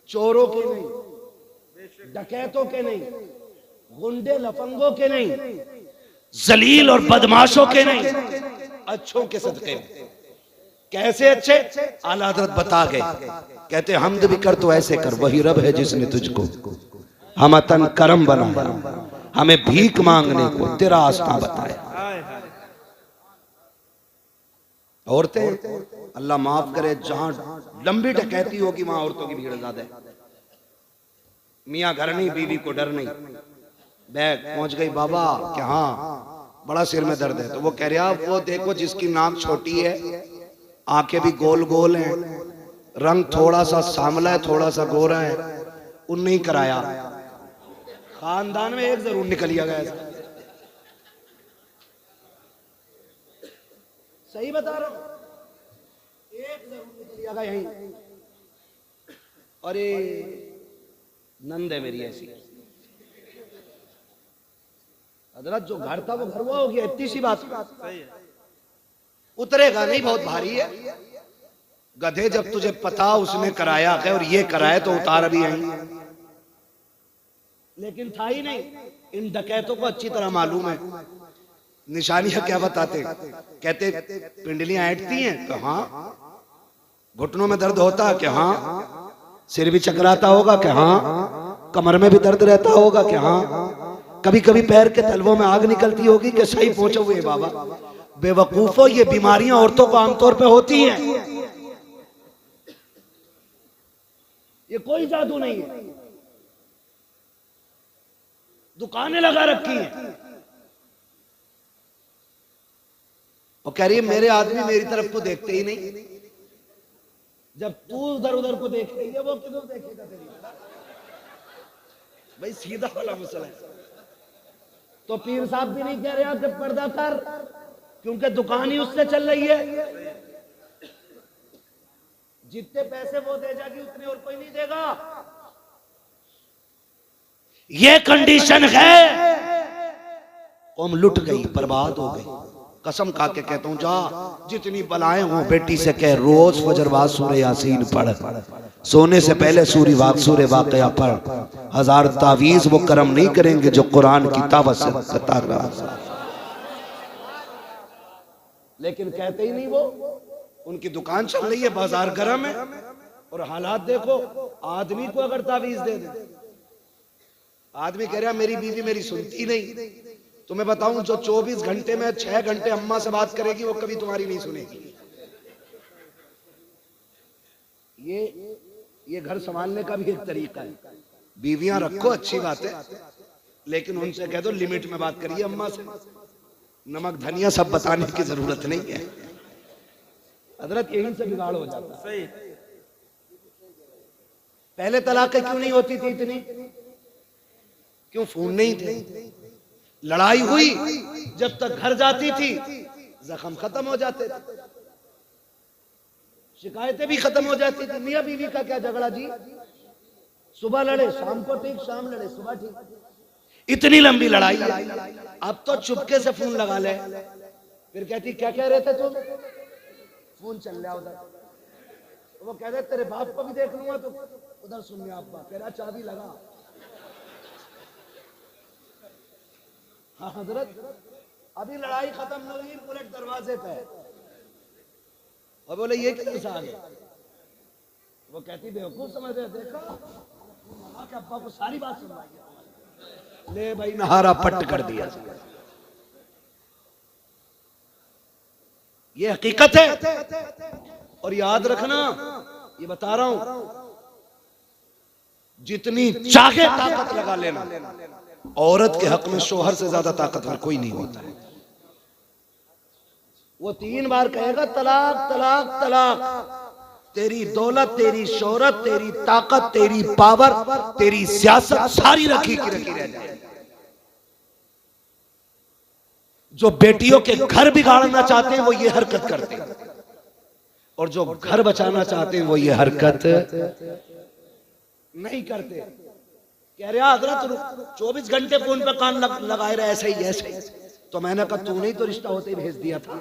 [SPEAKER 1] चोरों के नहीं, डकैतों के नहीं, गुंडे लफंगों के नहीं, जलील और बदमाशों के नहीं, अच्छों के सदके में। कैसे अच्छे? आला हज़रत बता गए, कहते हमद भी कर तो ऐसे कर, वही रब है जिसने तुझको हमतन करम बनाया, हमें भीख मांगने को तेरा आस्था बताया। औरतें अल्लाह माफ करे, जहां लंबी डकैती होगी वहां औरतों की भीड़ ज्यादा है। मियाँ घर नहीं, बीवी को डर नहीं। बैग पहुंच गई बाबा कि हाँ बड़ा सिर में दर्द है, तो वो कह रहा वो देखो जिसकी नाक छोटी है, आंखें भी गोल गोल हैं, रंग थोड़ा सा सांवला है, थोड़ा सा गोरा है, उन नहीं कराया। खानदान में एक जरूर निकलिया गया। सही बता रहा हूं, एक जरूर निकलिया गया यहीं। अरे नंद है मेरी ऐसी। हजरत जो घर था वो घर हुआ हो गया, इतनी सी बात।
[SPEAKER 2] सही है।
[SPEAKER 1] उतरेगा नहीं, बहुत भारी है। गधे जब तुझे पता उसने कराया है और ये कराया तो उतार भी आई, लेकिन था ही नहीं। इन डकैतों को अच्छी तरह मालूम है। निशानियां क्या बताते, कहते पिंडलियां ऐंठती हैं तो हाँ, घुटनों में दर्द होता कि हाँ, सिर भी चकराता होगा कि हाँ, कमर में भी दर्द रहता होगा कि हाँ, कभी कभी पैर के तलवों में आग निकलती होगी कि सही पहुंचे हुए बाबा। बेवकूफो, ये बीमारियां औरतों को आमतौर पे होती हैं, ये कोई जादू नहीं है। दुकानें लगा रखी हैं और कह रही है मेरे आदमी मेरी तरफ को देखते ही नहीं। जब तू उधर उधर को देख रही है वो किधर देखेगा तेरी? भाई सीधा वाला मसला है। तो पीर साहब भी नहीं कह रहे कि पर्दा कर, क्योंकि दुकान ही उससे चल रही है। जितने पैसे वो दे जाएगी उतने और कोई नहीं देगा। ये कंडीशन है। कौम लुट गई, बर्बाद हो गई, कसम खा के कहता हूं, जा जितनी बलाएं हो बेटी से कह रोज फजरबाज सूरह यासीन पढ़, सोने से पहले सूरह वाक़या पढ़। 1000 तावीज वो करम नहीं करेंगे जो कुरान की तावत से कतार रहा। लेकिन कहते ही नहीं, वो उनकी दुकान चल रही है, बाजार गर्म है, और हालात देखो। आदमी को अगर तावीज दे दे, आदमी कह रहा मेरी बीवी मेरी सुनती नहीं। तो मैं बताऊं, जो 24 घंटे में 6 घंटे अम्मा से बात करेगी वो कभी तुम्हारी नहीं सुनेगी। ये घर संभालने का भी एक तरीका है। बीवियां रखो, अच्छी बात है, लेकिन उनसे कह दो लिमिट में बात करिए अम्मा से। नमक धनिया सब बताने की जरूरत नहीं है हजरत, यहीं से बिगाड़ हो जाता है। पहले तलाक़ें क्यों नहीं होती थी इतनी? क्यों? फोन नहीं थे। लड़ाई हुई, जब तक घर जाती थी जख्म खत्म हो जाते थे, शिकायतें भी खत्म हो जाती थी। मियां बीवी का क्या झगड़ा जी, सुबह लड़े शाम को ठीक, शाम लड़े सुबह ठीक, इतनी लंबी लड़ाई है। अब तो चुपके से फोन लगा ले, फिर कहती क्या कह रहे थे तुम, फोन चल रहा उधर, वो कह रहे तेरे बाप को भी देख लूंगा तो उधर सुन लिया, अब्बा कह रहा चाबी लगा। हाँ हजरत, अभी लड़ाई खत्म नहीं हुई, बुलेट दरवाजे पे, और बोले ये किधर से आ गया? वो कहती बेवकूफ समझ रहे, देखा अब्बा को सारी बात सुनवाई, ले भाई नहारा पट्ट कर दिया। ये हकीकत है। और याद रखना, ये बता रहा हूं, जितनी चाहे ताकत लगा लेना, औरत के हक में शोहर से ज्यादा ताकतवर कोई नहीं होता है। वो 3 बार कहेगा तलाक तलाक तलाक, तेरी दौलत, तेरी शोहरत, तेरी ताकत, तेरी पावर, तेरी सियासत सारी रखी की रखी रह जाए। जो बेटियों के घर बिगाड़ना चाहते हैं वो ये हरकत करते हैं, और जो घर बचाना चाहते हैं वो ये हरकत नहीं करते। कह रहे हजरत 24 घंटे फोन पे कान लगाए रहे, ऐसे ही ऐसे ही। तो मैंने कहा तूने ही तो रिश्ता होते ही भेज दिया था।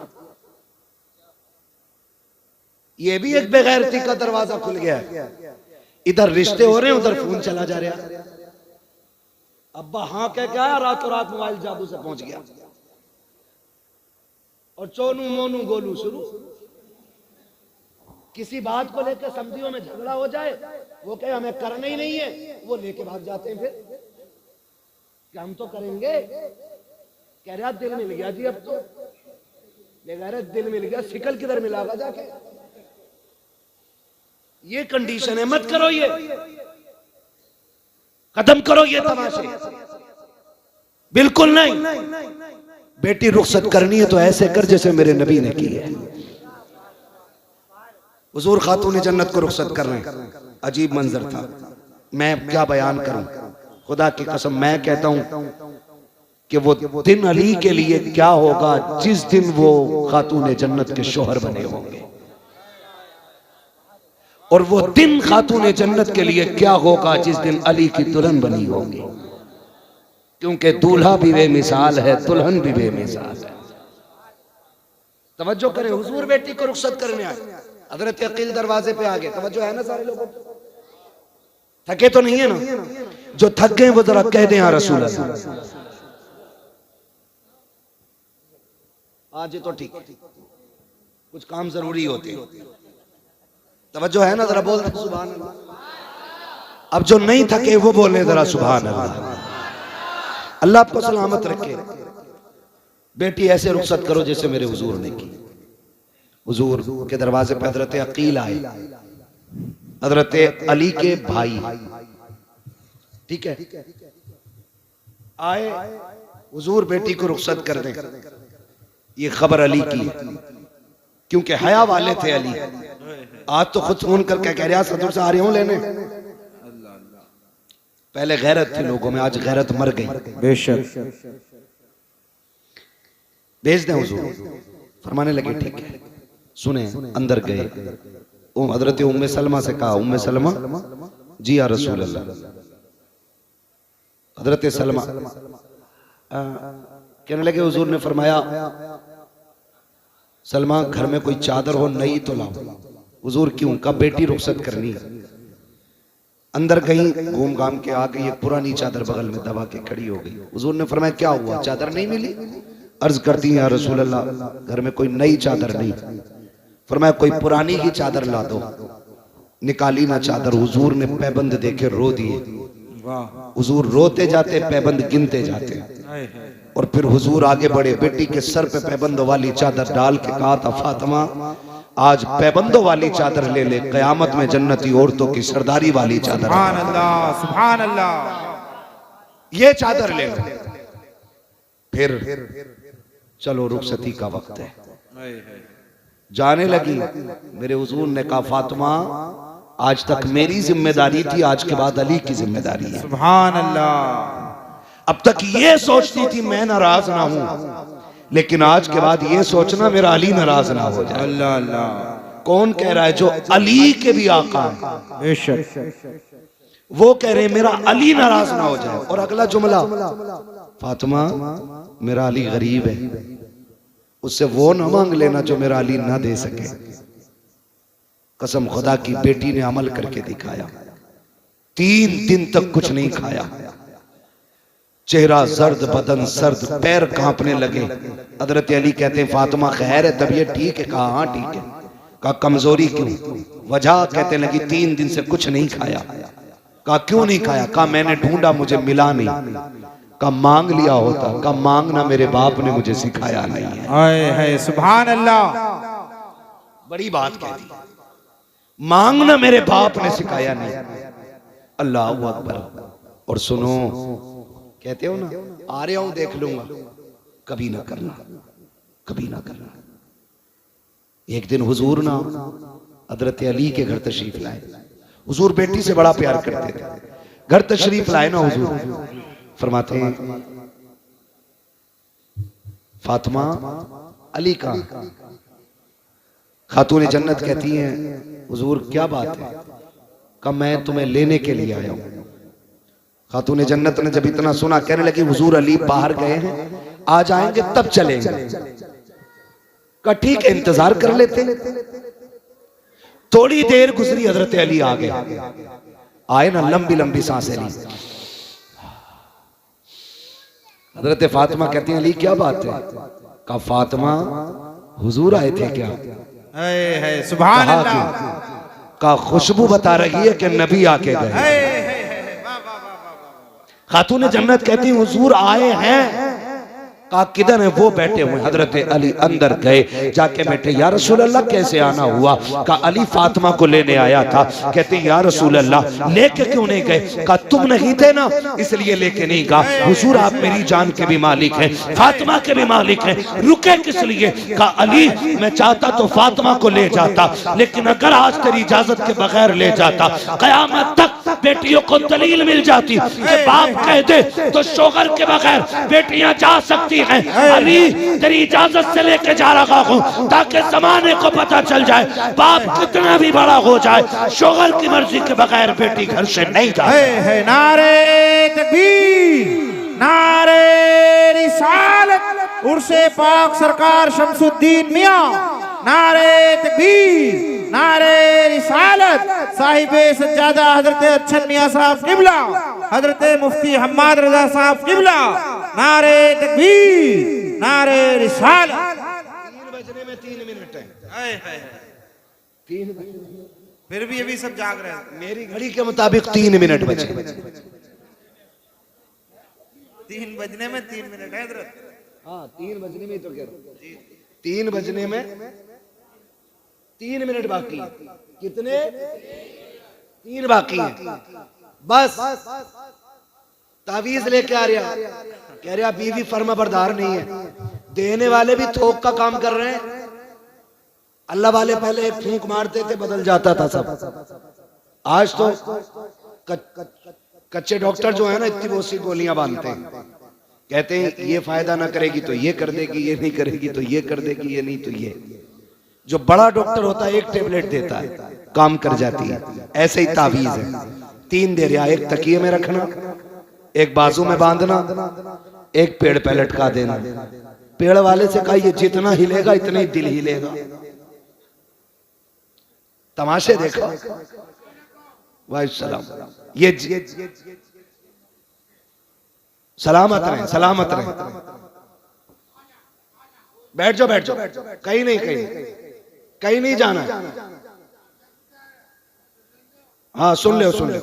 [SPEAKER 1] ये भी एक बेगैरती का दरवाजा खुल गया है। इधर रिश्ते हो रहे हैं, उधर फोन चला जा रहा। अब्बा हाँ कह के आया, रातों रात मोबाइल जादू से पहुंच गया, और चोनू मोनू गोलू शुरू। किसी बात को लेकर समझियों में झगड़ा हो जाए, वो कहे हमें करना ही नहीं है, वो लेके भाग जाते हैं। फिर कि हम तो करेंगे, कह रहा दिल मिल गया जी, अब तो ले कह रहे दिल मिल गया, शिकल किधर मिलागा जाके। ये कंडीशन है, मत करो, ये खत्म करो ये तमाशे, बिल्कुल नहीं। बेटी रुखसत करनी है तो ऐसे कर जैसे मेरे नबी ने की है। हुजूर खातून जन्नत को रुखसत कर रहे हैं, अजीब मंजर था। मैं क्या बयान करूं, खुदा की कसम मैं कहता हूं कि वो दिन अली के लिए क्या होगा जिस दिन वो खातून जन्नत के शोहर बने होंगे, और वो दिन खातून जन्नत के लिए क्या होगा जिस दिन अली की दुल्हन बनी होगी। क्योंकि दूल्हा भी बेमिसाल है, दुल्हन भी बेमिसाल है। तवज्जो करें, हुजूर बेटी को रुखसत करने आए, हजरत अकील दरवाजे पे आ गए। तवज्जो है ना सारे लोगों, थके तो नहीं है ना? जो थक गए वो जरा कह दें या रसूल अल्लाह। आज तो ठीक, कुछ काम जरूरी होते। तवज्जो है ना? जरा बोल दे सुभान अल्लाह। अब जो नहीं थके वो बोले जरा सुभान अल्लाह। अल्लाह आपको सलामत रखे। बेटी ऐसे रुखसत करो जैसे मेरे हुजूर ने की। हुजूर के दरवाजे पर हजरत अकील आए, हजरत अली के भाई, ठीक है, आए। हुजूर बेटी को रुखसत कर दें, ये खबर अली की, क्योंकि हया वाले थे अली। आज तो खुद फोन करके कह रहा सदर से आ रही हूं लेने। पहले गैरत थी लोगों में, आज गैरत मर गई। बेशक भेज दें हुजूर। फरमाने लगे ठीक है। सुने, अंदर गए, हजरत उम्मे सलमा से कहा, उम्मे सलमा जी या रसूल अल्लाह। हजरत सलमा कहने लगे हुजूर ने फरमाया सलमा घर में कोई चादर हो नई तो लाओ। हुजूर क्यों? कब बेटी रुखसत करनी है। अंदर कहीं घूम घाम के आ गई, एक पुरानी चादर बगल में दबा के खड़ी हो गई। हुजूर ने फरमाया क्या हुआ, चादर नहीं मिली? अर्ज करती है या रसूल अल्लाह, घर में कोई नई चादर नहीं। फरमाया कोई पुरानी ही चादर ला दो। निकाली ना चादर, हुजूर ने पैबंद देखे रो दिए। हुजूर रोते जाते, पैबंद गिनते जाते, और फिर हुजूर आगे बढ़े, बेटी के सर पे पैबंद वाली चादर डाल के कहा था फातिमा आज पैबंदों वाली चादर ले ले, कयामत में जन्नती औरतों की सरदारी वाली चादर।
[SPEAKER 2] सुभान अल्लाह, सुभान अल्लाह।
[SPEAKER 1] ये चादर ले लो। फिर चलो रुखसती का वक्त है। जाने लगी, मेरे हुजूर ने कहा फातिमा आज तक मेरी जिम्मेदारी थी, आज के बाद अली की जिम्मेदारी है।
[SPEAKER 2] सुभान अल्लाह।
[SPEAKER 1] अब तक ये सोचती थी मैं नाराज ना हूं, लेकिन आज के बाद ये सोचना मेरा अली नाराज ना हो जाए।
[SPEAKER 2] अल्लाह अल्लाह।
[SPEAKER 1] कौन कह रहा है? जो अली के भी आका हैं,
[SPEAKER 2] बेशक।
[SPEAKER 1] वो कह रहे हैं मेरा अली नाराज ना हो जाए। और अगला जुमला, फातिमा मेरा अली गरीब है, उससे वो ना मांग लेना जो मेरा अली ना दे सके। कसम खुदा की, बेटी ने अमल करके दिखाया। 3 दिन तक कुछ नहीं खाया, चेहरा जर्द, बदन सर्द, पैर कांपने लगे। हजरत अली कहते हैं फातिमा खैर है, तबीयत ठीक है? कहा हाँ ठीक है। कहा कमजोरी क्यों? वजह कहते लगी 3 दिन से कुछ नहीं खाया। कहा क्यों नहीं खाया? कहा मैंने ढूंढा मुझे मिला नहीं। कहा मांग लिया होता। कहा मांगना मेरे बाप ने मुझे सिखाया नहीं है।
[SPEAKER 2] हाय हाय, सुभान अल्लाह।
[SPEAKER 1] बड़ी बात कह दी, मांगना मेरे बाप ने सिखाया नहीं। अल्लाह अकबर। और सुनो, कहते हो ना आ रहा हूं देख लूंगा, कभी ना करना, कभी ना करना। एक दिन हुजूर ना हजरत अली के घर तशरीफ लाए। हुजूर बेटी से बड़ा प्यार करते थे। घर तशरीफ लाए ना हुजूर, फरमाते हैं फातिमा अली का। खातून जन्नत कहती हैं हुजूर क्या बात है? कहा मैं तुम्हें लेने के लिए आया हूं। खातून जन्नत ने जब इतना सुना, कहने लगी हुजूर अली बाहर गए हैं, आ जाएंगे तब चलेंगे। कहा ठीक है इंतजार कर लेते। थोड़ी देर गुजरी, हजरत अली आ गए। आए ना, लंबी लंबी सांसें ली। हजरत फातिमा कहती हैं अली क्या बात है? कहा फातिमा हुजूर आए थे क्या?
[SPEAKER 2] है सुभान अल्लाह।
[SPEAKER 1] का खुशबू बता रही है कि नबी आके गए। खातून जन्नत कहती हुजूर आए हैं। कहा किधर है? वो बैठे हुए। हजरत अली अंदर गए, जाके बैठे। या रसूल अल्लाह कैसे आना हुआ? कहा अली फातिमा को लेने आया था। कहते या रसूल अल्लाह लेके क्यों नहीं गए? कहा तुम नहीं थे ना इसलिए लेके नहीं गया। हुजूर आप मेरी जान के भी मालिक हैं, फातिमा के भी मालिक हैं, रुके किस लिए? कहा अली मैं चाहता तो फातिमा को ले जाता, लेकिन अगर आज तेरी इजाजत के बगैर ले जाता कयामत तक बेटियों को दलील मिल जाती। बाप कह दे तो शोहर के बगैर बेटियां जा सकती हैं। अली तेरी इजाजत से लेके जा रहा हूं ताकि जमाने को पता चल जाए बाप कितना भी बड़ा हो जाए, शोहर की मर्जी के बगैर बेटी घर से नहीं जाए।
[SPEAKER 2] नारे तकबीर, नारे रिसालत, उर्से पाक सरकार शमसुद्दीन मियां, नारे तकबीर, नारे रिसालत, साहिबे सज्जादा हजरत अच्छन मियां साहब किबला, हजरत मुफ्ती हम्माद रजा साहब किबला, नारे तकबीर, नारे रिसालत।
[SPEAKER 1] 3 बजने में 3 मिनट है। 3
[SPEAKER 2] फिर भी अभी सब जाग रहे हैं।
[SPEAKER 1] मेरी घड़ी के मुताबिक 3 मिनट बचे।
[SPEAKER 2] 3 बजने में 3 मिनट है हजरत।
[SPEAKER 1] हाँ 3 बजने में तो कह रहा हूं, 3 बजने में 3 मिनट बाकी। कितने? 3 बाकी हैं। बस तावीज लेके आ रहा, कह रहा बीवी फर्मा बरदार नहीं है। देने वाले भी थोक का काम कर रहे हैं। अल्लाह वाले पहले एक फूंक मारते थे बदल जाता था सब। आज तो कच्चे डॉक्टर जो है ना इतनी बहुत सी गोलियां बांधते हैं, कहते हैं ये फायदा ना करेगी तो ये कर देगी, ये नहीं करेगी तो ये कर देगी, ये नहीं तो ये। जो बड़ा डॉक्टर होता है एक टेबलेट देता है, काम कर जाती है। ऐसे ही तावीज है, 3 दे रहा, एक तकिए में रखना, एक बाजू में बांधना, एक पेड़ पे लटका देना। पेड़ वाले से कहा ये जितना हिलेगा इतना ही दिल हिलेगा। तमाशे देखो। वाह सलाम। ये सलामत रहे, सलामत रहे। बैठ जाओ, बैठ जाओ, कहीं नहीं, कहीं नहीं जाना है। हाँ सुन ले, सुन ले।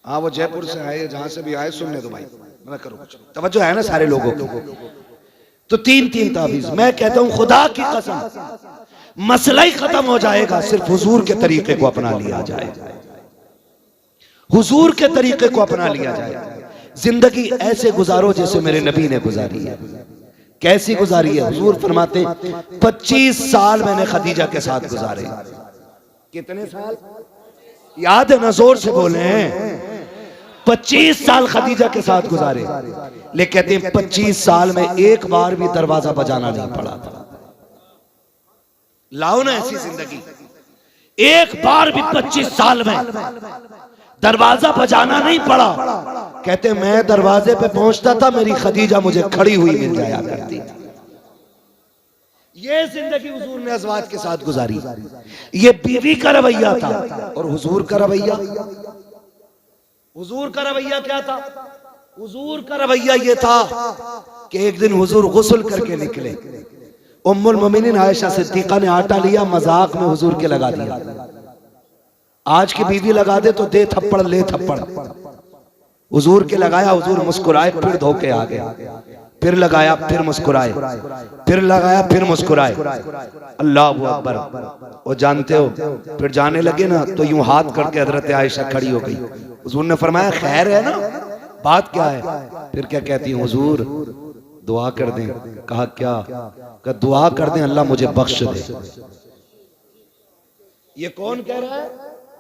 [SPEAKER 1] हाँ वो जयपुर से आए, जहां से भी आए, सुन ले तो भाई, मैं करूँ कुछ तवज्जो है ना सारे लोगों की। तो तीन तीन तावीज मैं कहता हूं, खुदा की कसम मसला ही खत्म हो जाएगा सिर्फ हुजूर के तरीके को अपना लिया जाए, हुजूर के तरीके को अपना लिया जाए। जिंदगी ऐसे गुजारो जैसे मेरे नबी ने गुजारी है। कैसी गुजारी है? हुजूर फरमाते 25 साल मैंने खदीजा के साथ गुजारे। कितने साल याद है ना? जोर से बोले। 25 साल खदीजा के साथ गुजारे। लेकिन कहते हैं 25 साल में एक बार भी दरवाजा बजाना नहीं पड़ा था। लाओ ना ऐसी जिंदगी। एक बार भी 25 साल में दरवाजा बजाना नहीं पड़ा। कहते मैं दरवाजे पे पहुंचता था, मेरी खदीजा मुझे खड़ी हुई मिल जाया करती थी। ये जिंदगी हुजूर ने अज़वाज के साथ गुजारी। ये बीवी का रवैया था। और हुजूर का रवैया, हुजूर का रवैया क्या था? हुजूर का रवैया ये था कि एक दिन हुजूर गुस्ल करके निकले। उम्मुल मोमिनीन आयशा सिद्दीका ने आटा लिया, मजाक में हुजूर के लगा दिया। आज की बीवी लगा दे तो दे थप्पड़ ले थप्पड़। हुजूर के लगाया, हुजूर मुस्कुराए, फिर धोके आ गए। फिर लगाया, फिर मुस्कुराए, फिर लगाया, फिर मुस्कुराए। अल्लाह अकबर। वो जानते हो, फिर जाने लगे ना तो यूं हाथ करके हजरत आयशा खड़ी हो गई। हुजूर ने फरमाया खैर है ना, बात क्या है? फिर क्या कहती है? हुजूर दुआ कर दें। कहा क्या? कहा दुआ कर दें अल्लाह मुझे बख्श दे। ये कौन कह रहा है?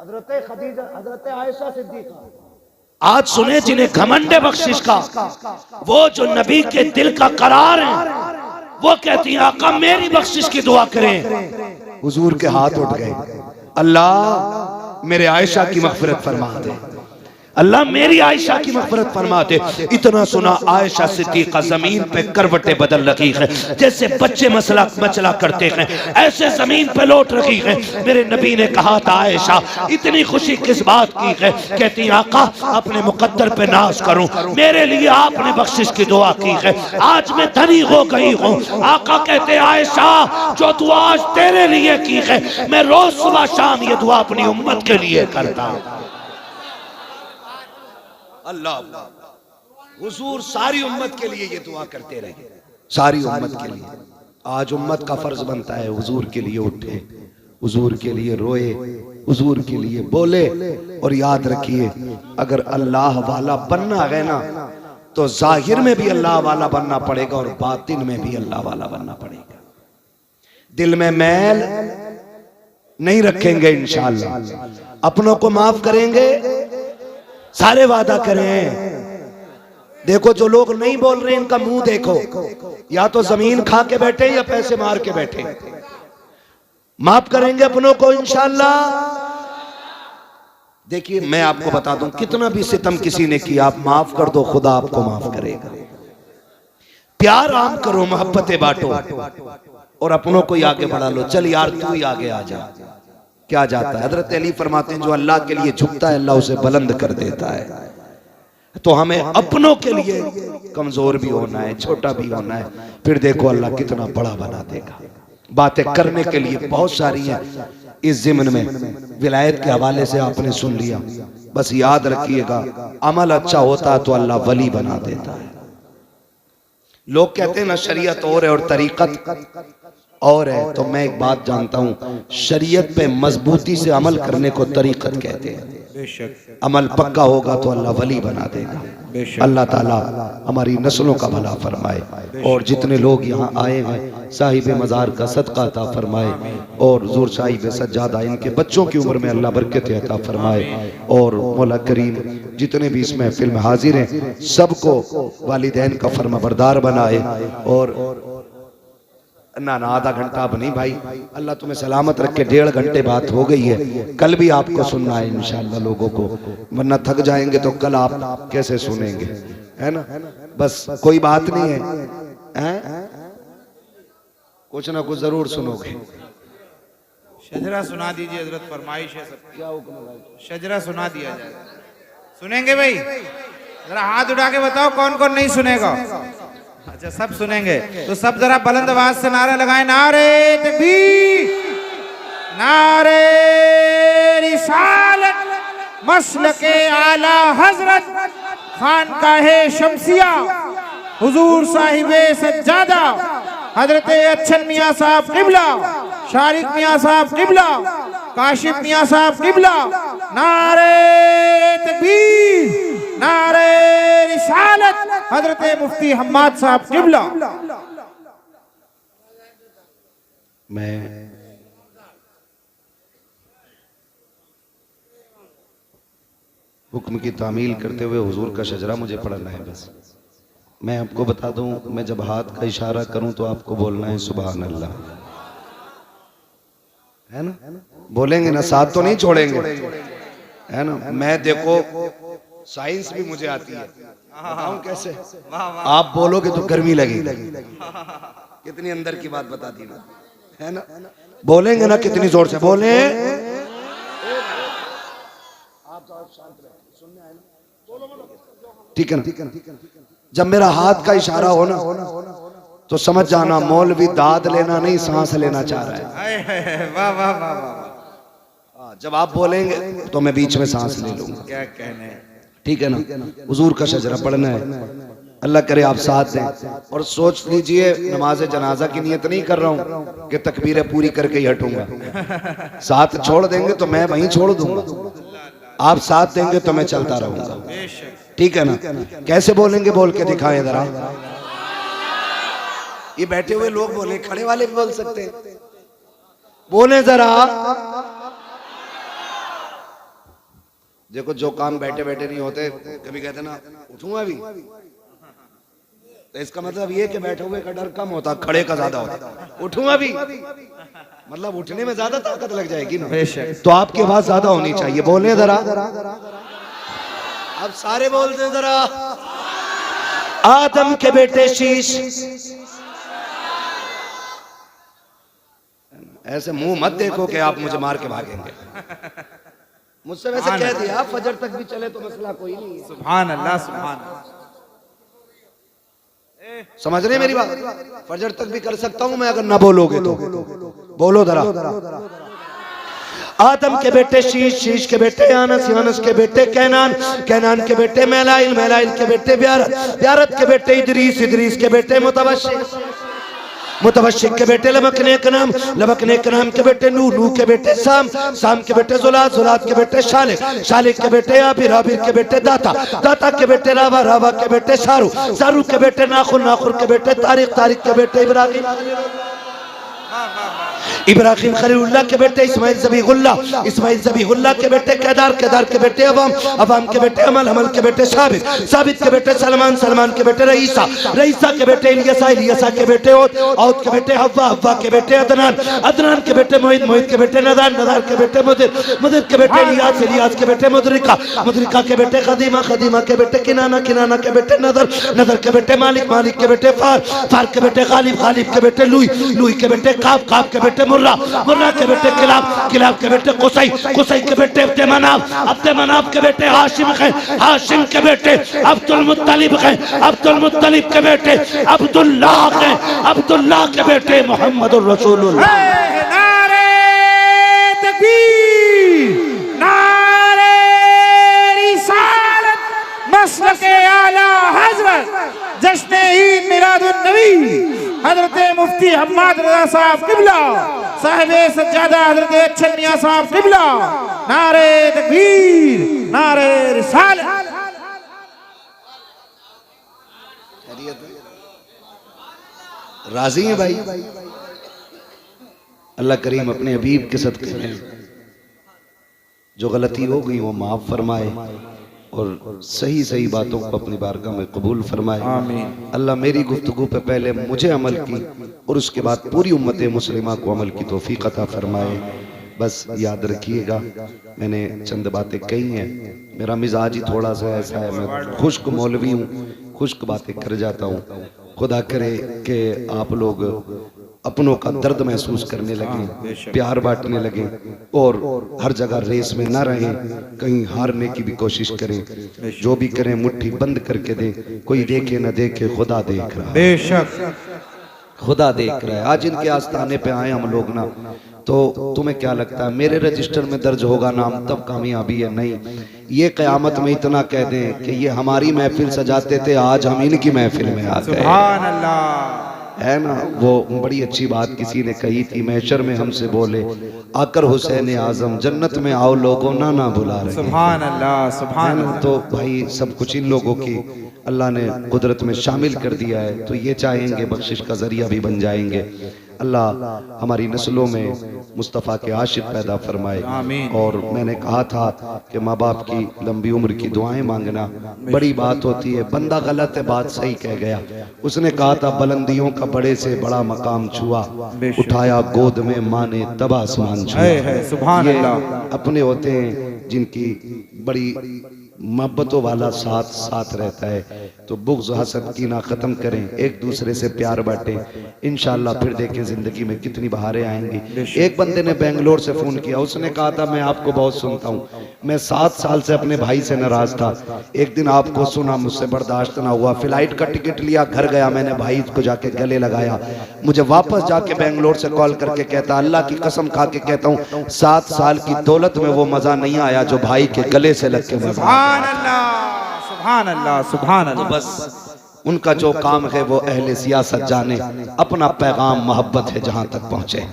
[SPEAKER 1] हजरत खदीजा, हजरत आयशा सिद्दीका। आज सुने जिन्हें घमंड बख्शिश का, वो जो नबी के दिल का करार है, वो कहती हैं आका मेरी बख्शिश की दुआ करें। हुजूर के हाथ उठ गए। अल्लाह मेरे आयशा की मग़फ़िरत फरमा दे, अल्लाह मेरी आयशा की मग़फ़िरत फरमा दे। इतना सुना, आयशा सिद्दीक़ा जमीन पे करवटें बदल रही है, जैसे बच्चे मचला करते हैं ऐसे जमीन पे लौट रही है। मेरे नबी ने कहा था आयशा इतनी खुशी किस बात की है? कहती आका अपने मुकद्दर पे नाज करूं, मेरे लिए आपने बख्शिश की दुआ की है, आज मैं धनी हो गई हूं। आका कहते आयशा जो दुआ आज तेरे लिए की है, मैं रोज सुबह शाम ये दुआ अपनी उम्मत के लिए करता हूं। अल्लाह, हुजूर सारी उम्मत के लिए ये दुआ करते रहे, सारी उम्मत के लिए। आज उम्मत का फर्ज बनता है हुजूर के लिए उठे, हुजूर के लिए रोए, हुजूर के लिए बोले। और याद रखिए अगर अल्लाह वाला बनना है ना तो जाहिर में भी अल्लाह वाला बनना पड़ेगा और बातिन में भी अल्लाह वाला बनना पड़ेगा। दिल में मैल नहीं रखेंगे इंशाअल्लाह, अपनों को माफ करेंगे, सारे वादा करें। देखो जो लोग नहीं बोल रहे इनका मुंह देखो, या तो जमीन खा के बैठे या पैसे मार के बैठे। माफ करेंगे अपनों को इंशाअल्लाह। देखिए मैं आपको बता दूं, कितना भी सितम किसी ने किया आप माफ कर दो, खुदा आपको माफ करेगा। प्यार आम करो, मोहब्बतें बांटो और अपनों को ही आगे बढ़ा लो। चल यार तू ही आगे आ जा, क्या जाता है? हजरत अली फरमाते हैं जो अल्लाह के लिए झुकता है अल्लाह उसे बुलंद कर देता है। तो हमें अपनों के लिए कमजोर भी होना है, छोटा भी होना है, फिर देखो अल्लाह कितना बड़ा बना देगा। बातें करने के लिए बहुत सारी हैं इस ज़िम्न में। विलायत के हवाले से आपने सुन लिया, बस याद रखिएगा अमल अच्छा होता है तो अल्लाह वली बना देता है। लोग कहते हैं ना शरीयत और है और तरीकत और है, तो मैं एक बात जानता हूं, शरीयत पे मजबूती से अमल करने को तरीकत कहते हैं। अमल पक्का होगा तो अल्लाह वली बना देगा। अल्लाह ताला हमारी नस्लों का भला फरमाए और जितने लोग यहाँ आए हैं साहिब मज़ार का सदका अता फरमाए और हुज़ूर साहिब सज्जादा इनके बच्चों की उम्र में अल्लाह बरकत अता फरमाए और मौला करीम जितने भी इस महफिल में हाजिर हैं सबको वालिदैन का फरमाबरदार बनाए। और ना आधा घंटा अब नहीं भाई, अल्लाह तुम्हें सलामत रखे। 1.5 घंटे बात हो गई है, कल भी आपको सुनना है इंशाअल्लाह लोगों को, वरना थक जाएंगे तो कल आप कैसे सुनेंगे। है ना? बस कोई बात नहीं है? कुछ ना कुछ जरूर सुनोगे।
[SPEAKER 2] शजरा सुना दीजिए हजरत, फरमाइश है सब।
[SPEAKER 1] क्या हुक्म है?
[SPEAKER 2] शजरा सुना दिया जाए। सुनेंगे भाई? जरा हाथ उठा के बताओ कौन कौन नहीं सुनेगा। अच्छा सब सुनेंगे तो सब जरा बुलंद आवाज से नारा लगाएं। नारे तकबीर, नारे रिसालत, मसलके आला हजरत खानकाहे शमसिया, हुजूर साहिबे सज्जादा हजरत अच्छन मियां साहब किबला, शारिक मियां साहब किबला, काशिफ मियां साहब किबला। नारे तकबीर, नारे रिसालत, हजरत मुफ्ती हम्माद साहब किबला।
[SPEAKER 1] मैं हुक्म की तामील करते हुए हुजूर का शजरा मुझे पढ़ना है। बस मैं आपको बता दूं, मैं जब हाथ का इशारा करूं तो आपको बोलना है सुभान अल्लाह, है ना? बोलेंगे ना, साथ तो नहीं छोड़ेंगे, है ना? मैं देखो साइंस भी मुझे आती है, बताऊं कैसे? आप बोलोगे तो गर्मी लगेगी। कितनी अंदर की बात बता दी ना, है ना? बोलेंगे ना कितनी जोर से बोले। ठीक है ना? जब मेरा हाथ का इशारा हो ना तो समझ जाना मौलवी दाद लेना नहीं, सांस लेना चाह रहा है।
[SPEAKER 2] वाह वाह वाह वाह।
[SPEAKER 1] जब आप बोलेंगे तो मैं बीच में सांस ले लूंगा।
[SPEAKER 2] क्या कहने।
[SPEAKER 1] ठीक है ना? हुजूर का शजरा पढ़ना है। अल्लाह करे आप साथ दें। और सोच लीजिए नमाज जनाजा की नियत नहीं कर रहा हूँ कि तकबीरें पूरी करके ही हटूंगा। साथ छोड़ देंगे तो मैं वहीं छोड़ दूंगा, आप साथ देंगे तो मैं चलता रहूंगा। ठीक है ना? कैसे बोलेंगे बोल के दिखाएं जरा। ये बैठे हुए लोग बोले, खड़े वाले भी बोल सकते हैं, बोले जरा। देखो जो काम बैठे बैठे नहीं होते, कभी कहते ना उठूंगा अभी, तो इसका मतलब ये कि बैठे हुए का डर कम होता, खड़े का ज्यादा होता। उठूंगा अभी मतलब उठने में ज्यादा ताकत लग जाएगी ना, तो आपकी आवाज ज्यादा होनी चाहिए। बोले जरा, अब सारे बोलते हैं जरा। आदम के बेटे शीश, ऐसे मुंह मत देखो कि आप मुझे मार के भागेंगे। मुझसे वैसे कह दिया फजर तक भी चले तो मसला कोई नहीं है।
[SPEAKER 2] सुभान अल्लाह, सुभान अल्लाह।
[SPEAKER 1] समझ रहे मेरी बात? फजर तक भी कर सकता हूं मैं अगर ना बोलोगे तो। बोलो जरा। आदम के बेटे शीश, शीश के बेटे यानस, यानस के बेटे कैनान, कैनान के बेटे मैलाइल, मैलाइल के बेटे ब्यारत, ब्यारत के बेटे इदरीस, इदरीस के बेटे मुतवश्शिक, मुतवश्शिक के बेटे लबकने का नाम, लबकने का नाम के बेटे नूह, नूह के बेटे साम, साम के बेटे जुलात, जुलात के बेटे शालिक, शालिक के बेटे आबिर, आबिर के बेटे दाता, दाता के बेटे रावा, रावा के बेटे सारू, सारू के बेटे नाखुर, नाखुर के बेटे तारिक, तारिक के बेटे इब्राहिम, इब्राहिम खलीलुल्लाह के बेटे इस्माइल ज़बीहुल्लाह, इस्माइल ज़बीहुल्लाह के बेटे केदार, केदार के बेटे अवाम, अवाम के बेटे अमल, अमल के बेटे साबित, साबित के बेटे सलमान, सलमान के बेटे रईसा, रईसा के बेटे इलियसा, इलियसा के बेटे औद, औद के बेटे हव्वा, हव्वा के बेटे अदनान, अदनान के बेटे मोहित, मोहित के बेटे नदान, नदार के बेटे मुदिर, मुदिर के बेटे इलियास, इलियास के बेटे मुदरिका, मुदरिका के बेटे खदीमा, खदीमा के बेटे किनाना, किनाना के बेटे नदर, नदर के बेटे मालिक, मालिक के बेटे फार, फार के बेटे गालिब, गालिब के बेटे लुई, लुई के बेटे काब, काब के बेटे मुर्रा, मुर्रा के बेटे किलाब, किलाब के बेटे कुसै, कुसै के बेटे अब्दे मनाफ, अब्दे मनाफ के बेटे हाशिम है, हाशिम के बेटे अब्दुल मुत्तलिब है, अब्दुल मुत्तलिब के बेटे अब्दुल्लाह है, अब्दुल्लाह के बेटे मोहम्मदुर रसूलुल्लाह।
[SPEAKER 2] नारे तकबीर, नारे रिसालत, मसलके आला हजरत, जश्न ईद मिलादुन नबी हजरत मुफ्ती हम्माद रजा साहब किबला, साहिबे सज्जादा हजरत अच्छन मियां साहब किबला। नारे तकबीर, नारे रिसालत।
[SPEAKER 1] राजी हैं भाई? अल्लाह करीम अपने हबीब के सदके में जो गलती हो गई वो माफ फरमाए और सही सही बातों को अपनी बारगाह में कबूल फरमाए।
[SPEAKER 2] आमीन।
[SPEAKER 1] अल्लाह मेरी गुफ्तगू पे पहले मुझे अमल की और उसके बाद पूरी उम्मत मुस्लिमा को अमल की तौफीक अता फरमाए। बस याद रखिएगा, मैंने चंद बातें कही हैं, मेरा मिजाज ही थोड़ा सा ऐसा है, मैं खुश्क मौलवी हूँ, खुश्क बातें कर जाता हूँ। खुदा करे कि आप लोग अपनों का दर्द महसूस करने लगे, प्यार बांटने लगे और हर जगह रेस में ना रहें, कहीं हारने की भी कोशिश करें। जो भी करें मुट्ठी बंद करके दें, कोई देखे ना देखे, खुदा देख रहा है,
[SPEAKER 2] बेशक
[SPEAKER 1] खुदा देख रहा है। आज इनके आस्थाने पे आए हम लोग ना, तो तुम्हें क्या लगता है मेरे रजिस्टर में दर्ज होगा नाम तब कामयाबी है? नहीं, ये क़यामत में इतना कह दें कि ये हमारी महफिल सजाते थे, आज हम इनकी महफिल में आ गए।
[SPEAKER 2] सुभान अल्लाह,
[SPEAKER 1] है ना, वो बड़ी अच्छी बात किसी ने कही थी, महशर में हमसे बोले आकर हुसैन आजम जन्नत में आओ लोगों ना ना बुला रहे।
[SPEAKER 2] सुभान अल्लाह, सुभान अल्लाह।
[SPEAKER 1] तो भाई सब कुछ इन लोगों की अल्लाह ने कुदरत में शामिल कर दिया है, तो ये चाहेंगे बख्शिश का जरिया भी बन जाएंगे। अल्लाह हमारी नस्लों में मुस्तफ़ा के आशिक पैदा फरमाए। और मैंने कहा था कि माँ बाप की लंबी उम्र की दुआएं मांगना बड़ी बात होती है। बंदा गलत है, बात सही कह गया। उसने कहा था बुलंदियों का बड़े से बड़ा मकाम छुआ, उठाया गोद में माँ ने तब आसमान छुआ।
[SPEAKER 2] सुभान अल्लाह।
[SPEAKER 1] अपने होते हैं जिनकी बड़ी मोहब्बतों वाला साथ साथ रहता है, तो बुग़्ज़ हसद कीना ख़त्म करें, एक दूसरे से प्यार बांटें। इंशाअल्लाह फिर देखें ज़िंदगी में कितनी बहारें आएंगी। एक बंदे ने बेंगलोर से फ़ोन किया, उसने कहा था मैं आपको बहुत सुनता हूँ, मैं 7 साल से अपने भाई से नाराज़ था, एक दिन आपको सुना, मुझसे बर्दाश्त ना हुआ, फ़्लाइट का टिकट लिया, घर गया, मैंने भाई को जाके गले लगाया, मुझे वापस जाके बेंगलोर से कॉल करके कहता अल्लाह की कसम खा के कहता हूँ 7 साल की दौलत में वो मज़ा नहीं आया जो भाई के गले से लग के मज़ा।
[SPEAKER 2] सुभान अल्लाह, सुभान अल्लाह।
[SPEAKER 1] तो बस उनका जो काम है वो अहले सियासत जाने, अपना पैगाम मोहब्बत है जहाँ तक पहुँचे।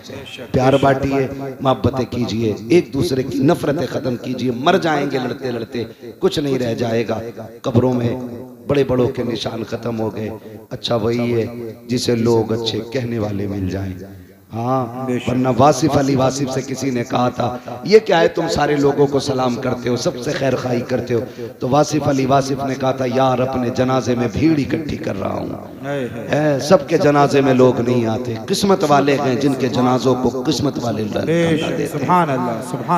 [SPEAKER 1] प्यार बांटिए, मोहब्बतें कीजिए, एक दूसरे की नफरतें ख़त्म कीजिए। मर जाएंगे लड़ते लड़ते, कुछ नहीं रह जाएगा। कब्रों में बड़े बड़ों के निशान ख़त्म हो गए। अच्छा वही है जिसे लोग अच्छे कहने वाले मिल जाएं। हाँ, वरना वासिफ अली वासिफ से किसी ने कहा था ये क्या है तुम सारे लोगों को सलाम करते हो, सबसे खैर खाई करते हो। तो वासिफ अली वासिफ ने कहा था यार अपने जनाजे में भीड़ इकट्ठी कर रहा हूँ, सबके जनाजे में लोग नहीं आते, किस्मत वाले हैं जिनके जनाजों को किस्मत वाले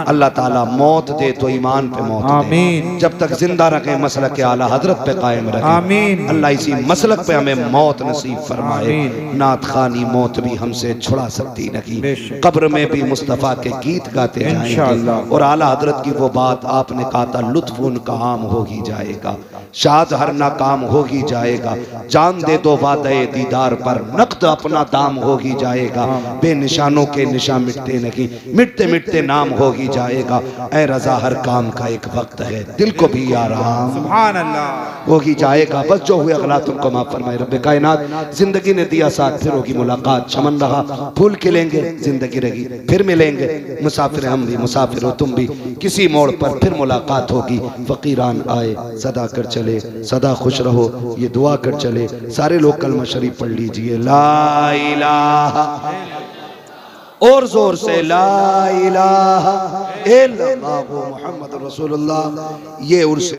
[SPEAKER 1] अल्लाह ताला मौत दे तो ईमान पे मौत दे, जब तक जिंदा रखे मसलक आला हजरत पे कायम रखे। अल्लाह इसी मसलक पे हमें मौत नसीब फरमाए। नात खानी मौत भी हमसे छुड़ा सकती नहीं, कब्र में भी मुस्तफ़ा के गीत गाते जाएंगे। और आला हजरत की वो बात आपने कहा था लुत्फ उनका आम हो ही जाएगा, शाद हर नाकाम हो ही जाएगा, जान दे दो वादे दीदार पर नक़द अपना दाम हो ही जाएगा। बेनिशानों के निशान मिटते नहीं, मिटते मिटते नाम हो ही जाएगा। ऐ रज़ा हर काम का एक वक्त है, दिल को भी आराम सुभान अल्लाह हो ही जाएगा। बस जो हुए अगला तुमको माफ फरमाए रब्बे कायनात। जिंदगी ने दिया साथ, फिर होगी मुलाकात। चमन रहा फूल खिलेंगे, जिंदगी रही फिर मिलेंगे। मुसाफिर हम भी, मुसाफिर हो तुम भी, किसी मोड़ पर फिर मुलाकात होगी। फकीरान आए सदा कर चले, सदा खुश रहो ये दुआ कर चले। सारे लोग कलमा शरीफ पढ़ लीजिए, ला इलाहा, और जोर से ला इलाहा इल्लल्लाह मुहम्मद रसूलुल्लाह। ये उर्स